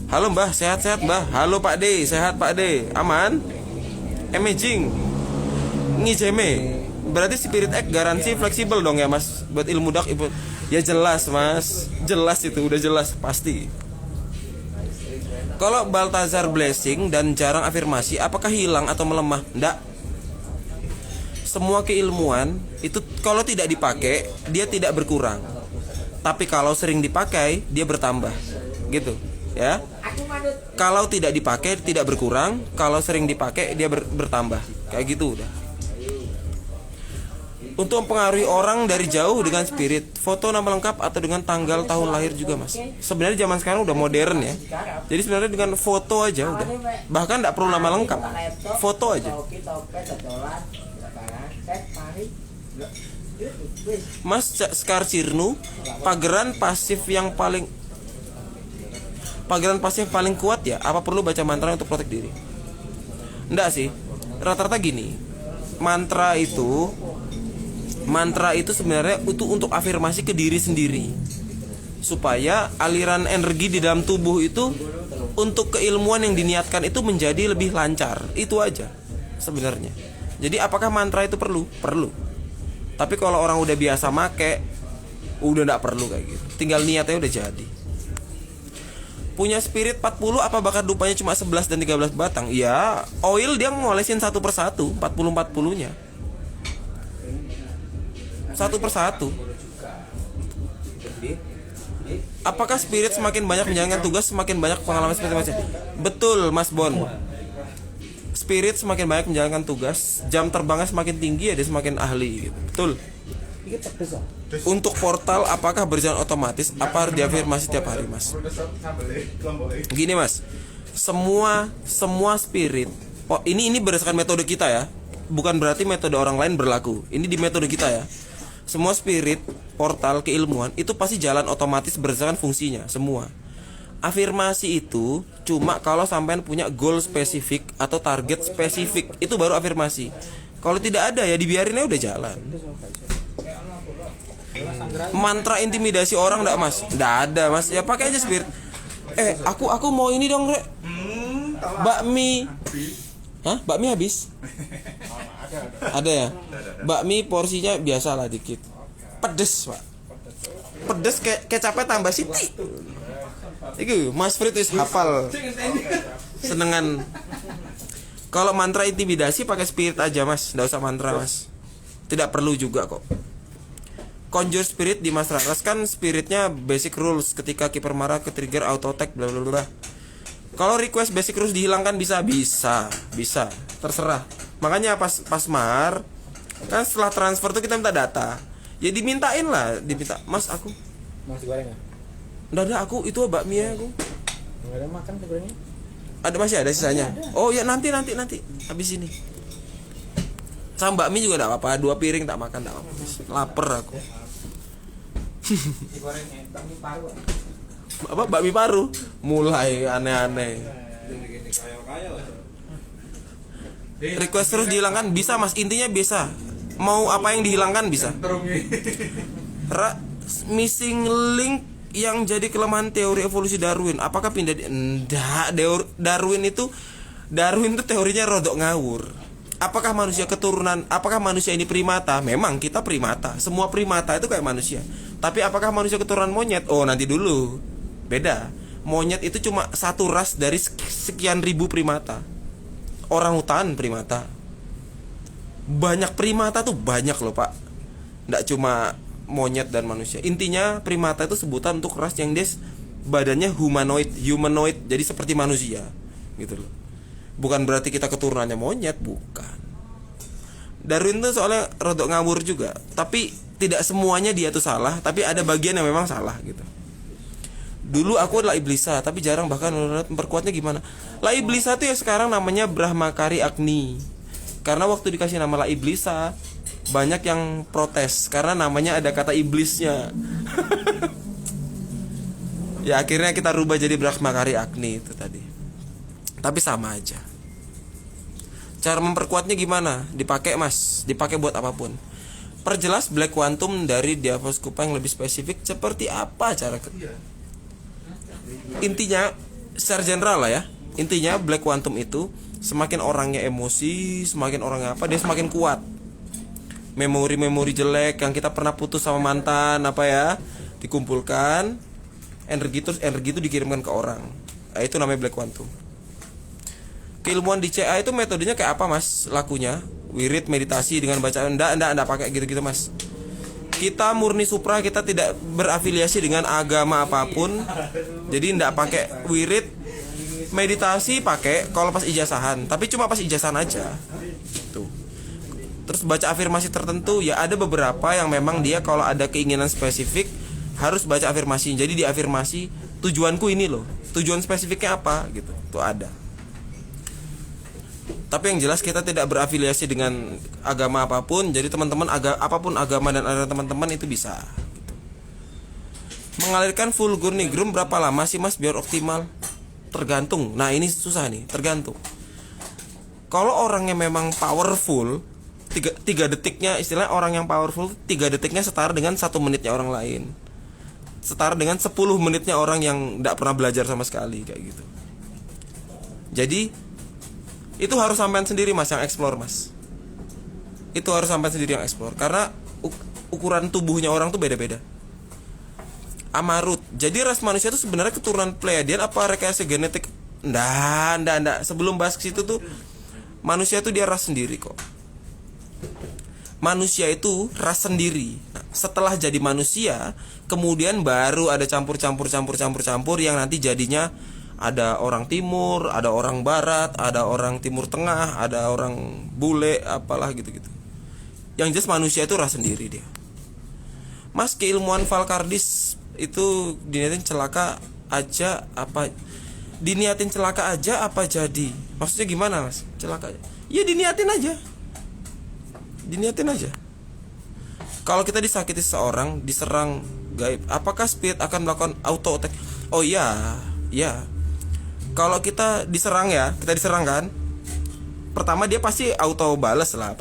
Halo Mbah, sehat-sehat Mbah. Halo Pak D, sehat Pak D. Aman? Amazing. Ngijeme. Berarti Spirit X garansi fleksibel dong ya Mas buat ilmu dak ibu. Ya jelas Mas, jelas itu udah jelas pasti. Kalau Baltazar blessing dan jarang afirmasi, apakah hilang atau melemah? Nggak. Semua keilmuan itu kalau tidak dipakai, dia tidak berkurang. Tapi kalau sering dipakai, dia bertambah. Gitu. ya. Kalau tidak dipakai tidak berkurang, kalau sering dipakai dia bertambah. Kayak gitu udah. Untuk mempengaruhi orang dari jauh dengan spirit, foto nama lengkap atau dengan tanggal tahun lahir juga mas. Sebenarnya zaman sekarang udah modern ya. Jadi sebenarnya dengan foto aja udah. Bahkan tidak perlu nama lengkap, foto aja. Mas Sekar Cirnu, pageran pasif paling kuat ya. Apa perlu baca mantra untuk protek diri? Enggak sih. Rata-rata gini. Mantra itu sebenarnya untuk afirmasi ke diri sendiri, supaya aliran energi di dalam tubuh itu untuk keilmuan yang diniatkan itu menjadi lebih lancar. Itu aja sebenarnya. Jadi apakah mantra itu perlu? Perlu. Tapi kalau orang udah biasa make, udah gak perlu kayak gitu. Tinggal niatnya udah jadi. Punya spirit 40, apa bakat dupanya cuma 11 dan 13 batang? Ya, oil dia ngolesin satu persatu, 40-40-nya. Satu persatu. Apakah spirit semakin banyak menjalankan tugas, semakin banyak pengalaman seperti macam? Betul Mas Bon. Spirit semakin banyak menjalankan tugas, jam terbangnya semakin tinggi ya dia semakin ahli gitu. Betul. Untuk portal apakah berjalan otomatis? Apa harus diafirmasi tiap hari mas? Gini mas, semua spirit. Oh, ini berdasarkan metode kita ya. Bukan berarti metode orang lain berlaku. Ini di metode kita ya. Semua spirit, portal, keilmuan itu pasti jalan otomatis berdasarkan fungsinya, semua. Afirmasi itu cuma kalau sampean punya goal spesifik atau target spesifik, itu baru afirmasi. Kalau tidak ada ya dibiarin aja udah jalan. Mantra intimidasi orang enggak mas? Enggak ada mas, ya pakai aja spirit. Aku mau ini dong rek. Bakmi. Hah? Bakmi habis? Ada ya? Bakmi porsinya biasalah dikit. Pedes pak. Pedes kecapnya tambah siti. Itu Mas Frit is hafal. Senengan. Kalau mantra intimidasi pakai spirit aja mas, nggak usah mantra mas. Tidak perlu juga kok. Conjure spirit di Mas Raras kan spiritnya basic rules, ketika kiper marah ke trigger auto attack bla bla bla. Kalau request basic rules dihilangkan bisa, terserah. Makanya pas mar kan setelah transfer tuh kita minta data. Ya dimintain lah, diminta, "Mas aku Masih goreng ya? Nggak ada aku, itu bakmi aku." Nggak ada makan tuh gorengnya? Ada masih ada sisanya. Oh ya nanti habis ini. Sama bakmi juga enggak apa-apa, 2 piring tak makan enggak apa-apa. Lapar aku. Gorengnya bakmi paru. Apa bakmi paru? Mulai aneh-aneh. Request terus dihilangkan bisa mas, intinya bisa. Mau apa yang dihilangkan bisa. Missing link yang jadi kelemahan teori evolusi Darwin, apakah pindah enggak, Darwin itu teorinya rodok ngawur. Apakah manusia ini primata? Memang kita primata. Semua primata itu kayak manusia. Tapi apakah manusia keturunan monyet? Oh, nanti dulu. Beda. Monyet itu cuma satu ras dari sekian ribu primata. Orang hutan primata. Banyak primata tuh banyak loh, Pak. Nggak cuma monyet dan manusia. Intinya primata itu sebutan untuk ras yang badannya humanoid, jadi seperti manusia gitu loh. Bukan berarti kita keturunannya monyet, bukan. Darwin tuh soalnya rodok ngawur juga, tapi tidak semuanya dia tuh salah, tapi ada bagian yang memang salah gitu. Dulu aku adalah iblisa, tapi jarang, bahkan memperkuatnya gimana. La iblisa tuh ya sekarang namanya Brahmakari Agni. Karena waktu dikasih nama La iblisa, banyak yang protes karena namanya ada kata iblisnya. Ya akhirnya kita rubah jadi Brahmakari Agni itu tadi. Tapi sama aja. Cara memperkuatnya gimana? Dipakai mas, dipakai buat apapun. Perjelas Black Quantum dari Diavos Kupa yang lebih spesifik seperti apa cara intinya secara general lah ya. Intinya Black Quantum itu semakin orangnya emosi, semakin orangnya apa, dia semakin kuat. Memori-memori jelek yang kita pernah putus sama mantan apa ya, dikumpulkan, energi itu dikirimkan ke orang. Nah, itu namanya Black Quantum. Keilmuan di CA itu metodenya kayak apa mas? Lakunya wirid, meditasi dengan bacaan, enggak pakai gitu-gitu mas. Kita murni supra, kita tidak berafiliasi dengan agama apapun. Jadi tidak pakai wirid. Meditasi pakai kalau pas ijazahan, tapi cuma pas ijazahan aja. Tuh. Terus baca afirmasi tertentu, ya ada beberapa yang memang dia kalau ada keinginan spesifik harus baca afirmasi. Jadi di afirmasi tujuanku ini loh, tujuan spesifiknya apa gitu. Tuh ada. Tapi yang jelas kita tidak berafiliasi dengan agama apapun. Jadi teman-teman apapun agama dan aliran teman-teman itu bisa gitu. Mengalirkan fulgur nigrum berapa lama sih mas biar optimal? Tergantung. Nah ini susah nih, tergantung. Kalau orangnya memang powerful, 3 detiknya, istilah orang yang powerful 3 detiknya setara dengan 1 menitnya orang lain, setara dengan 10 menitnya orang yang tidak pernah belajar sama sekali kayak gitu. Jadi itu harus sampean sendiri mas yang explore mas. Itu harus sampean sendiri yang explore. Karena ukuran tubuhnya orang tuh beda-beda. Amarut. Jadi ras manusia itu sebenarnya keturunan Pleiadian apa rekayasa genetik? Nggak. Sebelum bahas ke situ tuh manusia itu dia ras sendiri kok. Manusia itu ras sendiri. Nah, setelah jadi manusia, kemudian baru ada campur yang nanti jadinya ada orang timur, ada orang barat, ada orang timur tengah, ada orang bule, apalah gitu-gitu. Yang jelas manusia itu ras sendiri dia. Mas, keilmuan Valkardis itu diniatin celaka aja apa jadi? Maksudnya gimana mas? Celaka aja. Ya diniatin aja. Kalau kita disakiti seseorang, diserang gaib, apakah spirit akan melakukan auto attack? Oh iya. Kalau kita diserang kan, pertama dia pasti auto bales lah.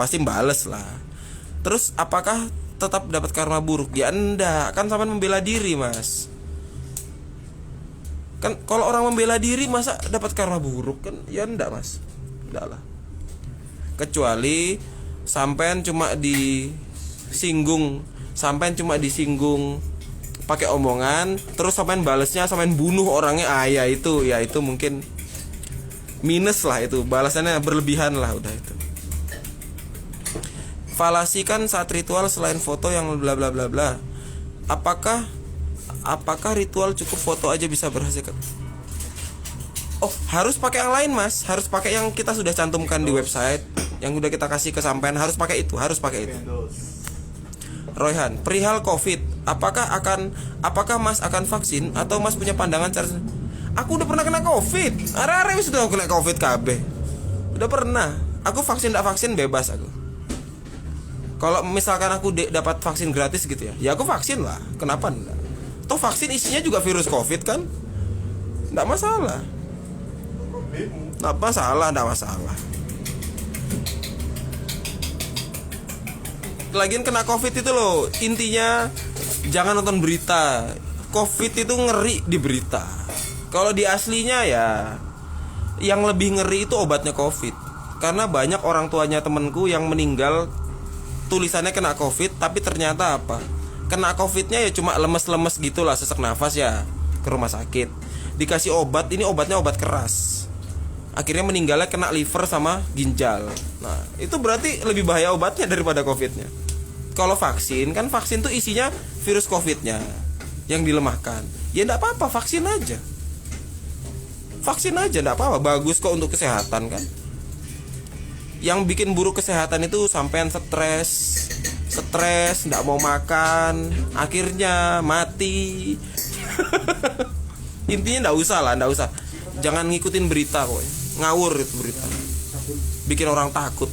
Terus apakah tetap dapat karma buruk? Ya enggak, kan sampean membela diri mas. Kan kalau orang membela diri masa dapat karma buruk kan? Ya enggak mas, enggak lah. Kecuali sampean cuma disinggung pakai omongan, terus sampean balesnya sampean bunuh orangnya, ya itu mungkin minus lah, itu balasannya berlebihan lah, udah itu. Falasi kan saat ritual selain foto yang bla bla bla bla. Apakah ritual cukup foto aja bisa berhasil? Oh, harus pakai yang lain mas. Harus pakai yang kita sudah cantumkan di website, yang udah kita kasih ke sampean. Harus pakai itu. Royhan, perihal COVID, apakah mas akan vaksin atau mas punya pandangan cara? Aku udah pernah kena COVID. Are-are wis udah kena COVID kabeh. Udah pernah. Aku vaksin enggak vaksin bebas aku. Kalau misalkan aku dapat vaksin gratis gitu ya aku vaksin lah. Kenapa enggak? Toh vaksin isinya juga virus COVID kan? Enggak masalah. Lagian kena COVID itu loh, intinya jangan nonton berita. COVID itu ngeri di berita. Kalau di aslinya ya yang lebih ngeri itu obatnya COVID. Karena banyak orang tuanya temenku yang meninggal tulisannya kena COVID, tapi ternyata apa? Kena COVID-nya ya cuma lemes-lemes gitulah, sesak nafas ya, ke rumah sakit. Dikasih obat, ini obatnya obat keras. Akhirnya meninggalnya kena liver sama ginjal. Nah, itu berarti lebih bahaya obatnya daripada COVID-nya. Kalau vaksin, kan vaksin tuh isinya virus COVID-nya yang dilemahkan. Ya enggak apa-apa, vaksin aja, enggak apa-apa, bagus kok untuk kesehatan kan. Yang bikin buruk kesehatan itu sampean stres, nggak mau makan, akhirnya mati. Intinya nggak usah. Jangan ngikutin berita kok, ngawur itu berita, bikin orang takut.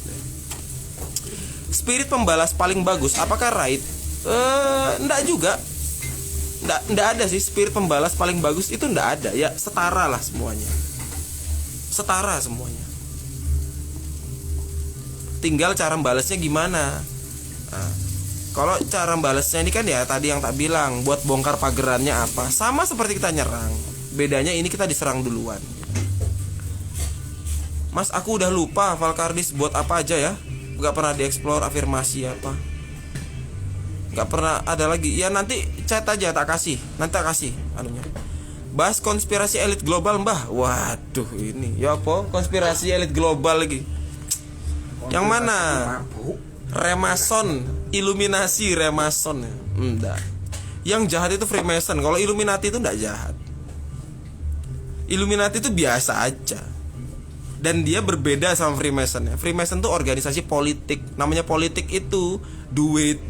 Spirit pembalas paling bagus, apakah right? Nggak juga, nggak ada sih spirit pembalas paling bagus itu nggak ada. Ya setara lah semuanya. Tinggal cara balasnya gimana. Nah, kalau cara balasnya ini kan ya tadi yang tak bilang, buat bongkar pagerannya apa, sama seperti kita nyerang. Bedanya ini kita diserang duluan. Mas, aku udah lupa Valkardis buat apa aja ya. Gak pernah dieksplor afirmasi apa. Gak pernah ada lagi. Ya nanti chat aja tak kasih. Nanti tak kasih anunya. Bahas konspirasi elit global mbah. Waduh ini ya apa konspirasi elit global lagi. Yang mana? Remason, Illuminasi, Remason. Enggak. Yang jahat itu Freemason. Kalau Illuminati itu enggak jahat. Illuminati itu biasa aja. Dan dia berbeda sama Freemason ya. Freemason itu organisasi politik. Namanya politik itu duit.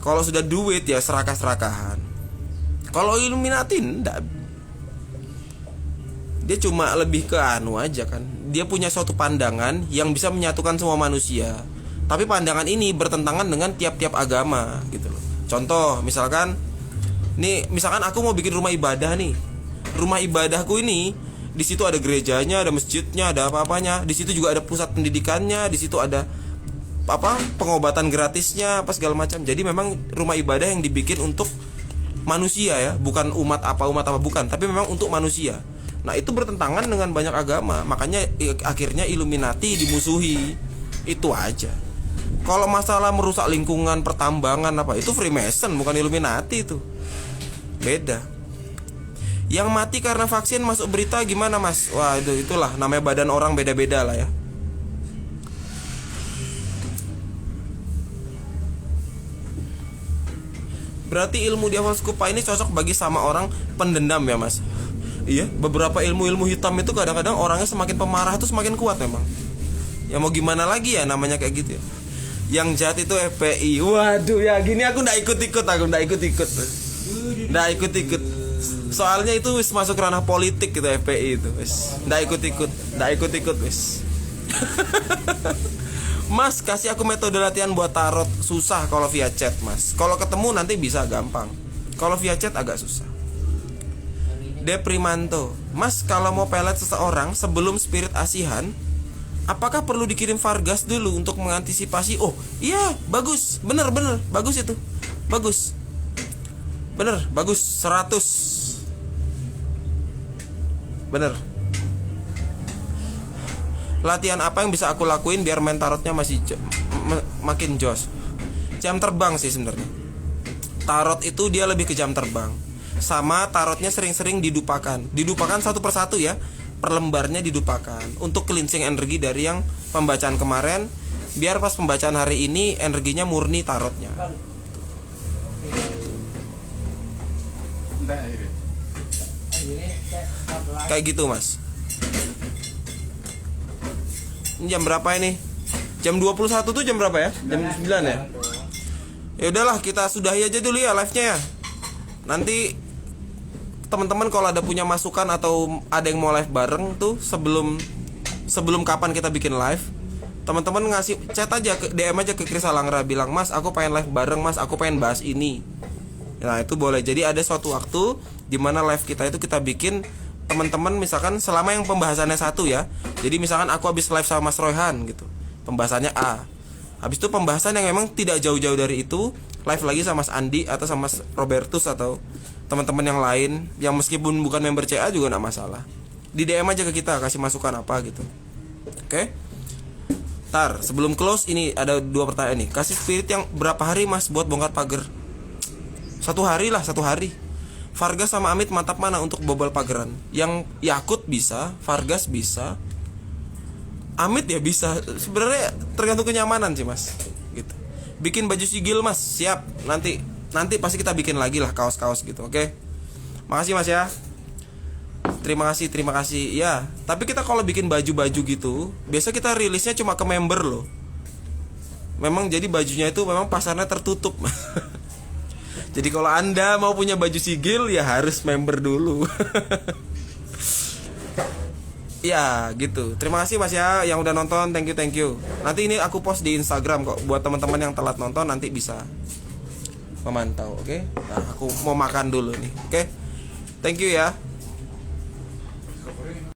Kalau sudah duit ya serakah-serakahan. Kalau Illuminati enggak. Dia cuma lebih ke anu aja kan. Dia punya suatu pandangan yang bisa menyatukan semua manusia. Tapi pandangan ini bertentangan dengan tiap-tiap agama gitu loh. Contoh, misalkan aku mau bikin rumah ibadah nih. Rumah ibadahku ini di situ ada gerejanya, ada masjidnya, ada apa-apanya. Di situ juga ada pusat pendidikannya, di situ ada pengobatan gratisnya, apa segala macam. Jadi memang rumah ibadah yang dibikin untuk manusia ya, bukan umat apa bukan, tapi memang untuk manusia. Nah, itu bertentangan dengan banyak agama. Makanya akhirnya Illuminati dimusuhi. Itu aja. Kalau masalah merusak lingkungan, pertambangan itu Freemason, bukan Illuminati itu. Beda. Yang mati karena vaksin masuk berita gimana, Mas? Wah, itulah namanya badan orang beda-beda lah ya. Berarti ilmu di awal skupa ini cocok bagi sama orang pendendam ya, Mas? Iya, beberapa ilmu-ilmu hitam itu kadang-kadang orangnya semakin pemarah itu semakin kuat memang. Ya mau gimana lagi ya, namanya kayak gitu ya. Yang jahat itu FPI. Waduh ya, gini aku nggak ikut-ikut. Soalnya itu wis masuk ranah politik gitu FPI itu. Wis nggak ikut-ikut wis. Mas, kasih aku metode latihan buat tarot. Susah kalau via chat, Mas. Kalau ketemu nanti bisa gampang. Kalau via chat agak susah. Deprimanto, Mas, kalau mau pelet seseorang sebelum spirit asihan, apakah perlu dikirim Vargas dulu untuk mengantisipasi? Oh iya, bagus, bener, bagus itu. Bagus, bener, bagus, 100. Bener. Latihan apa yang bisa aku lakuin biar main tarotnya masih makin jos? Jam terbang sih sebenarnya. Tarot itu dia lebih ke jam terbang. Sama tarotnya sering-sering didupakan satu persatu ya. Per lembarnya didupakan untuk cleansing energi dari yang pembacaan kemarin, biar pas pembacaan hari ini energinya murni tarotnya. Kayak gitu, Mas. Ini jam berapa ini? Jam 21 tuh jam berapa ya? Jam 9 ya? Ya udahlah, kita sudahi aja dulu ya live-nya ya. Nanti teman-teman kalau ada punya masukan atau ada yang mau live bareng tuh sebelum kapan kita bikin live, teman-teman ngasih chat aja ke DM aja ke Kris Alangra, bilang, Mas aku pengen live bareng, Mas aku pengen bahas ini. Nah itu boleh. Jadi ada suatu waktu dimana live kita itu kita bikin, teman-teman misalkan selama yang pembahasannya satu ya. Jadi misalkan aku habis live sama Mas Royhan gitu, pembahasannya A. Habis itu pembahasan yang memang tidak jauh-jauh dari itu, live lagi sama Mas Andi atau sama Mas Robertus atau teman-teman yang lain yang meskipun bukan member CA juga gak masalah. Di DM aja ke kita, kasih masukan apa gitu. Oke? Ntar sebelum close ini ada 2 pertanyaan nih. Kasih spirit yang berapa hari, Mas, buat bongkar pagar? 1 hari lah, 1 hari. Vargas sama Amit mantap mana untuk bobol pageran? Yang Yakut bisa, Vargas bisa, Amit ya bisa. Sebenarnya tergantung kenyamanan sih, Mas. Gitu. Bikin baju sigil, Mas, siap. Nanti pasti kita bikin lagi lah kaos-kaos gitu, oke? Makasih, Mas ya. Terima kasih. Ya, tapi kita kalau bikin baju-baju gitu, biasa kita rilisnya cuma ke member loh. Memang jadi bajunya itu memang pasarnya tertutup. Jadi kalau Anda mau punya baju sigil ya harus member dulu. Ya gitu. Terima kasih, Mas ya yang udah nonton. Thank you. Nanti ini aku post di Instagram kok. Buat teman-teman yang telat nonton nanti bisa memantau, oke? Nah, aku mau makan dulu nih, oke? Thank you ya.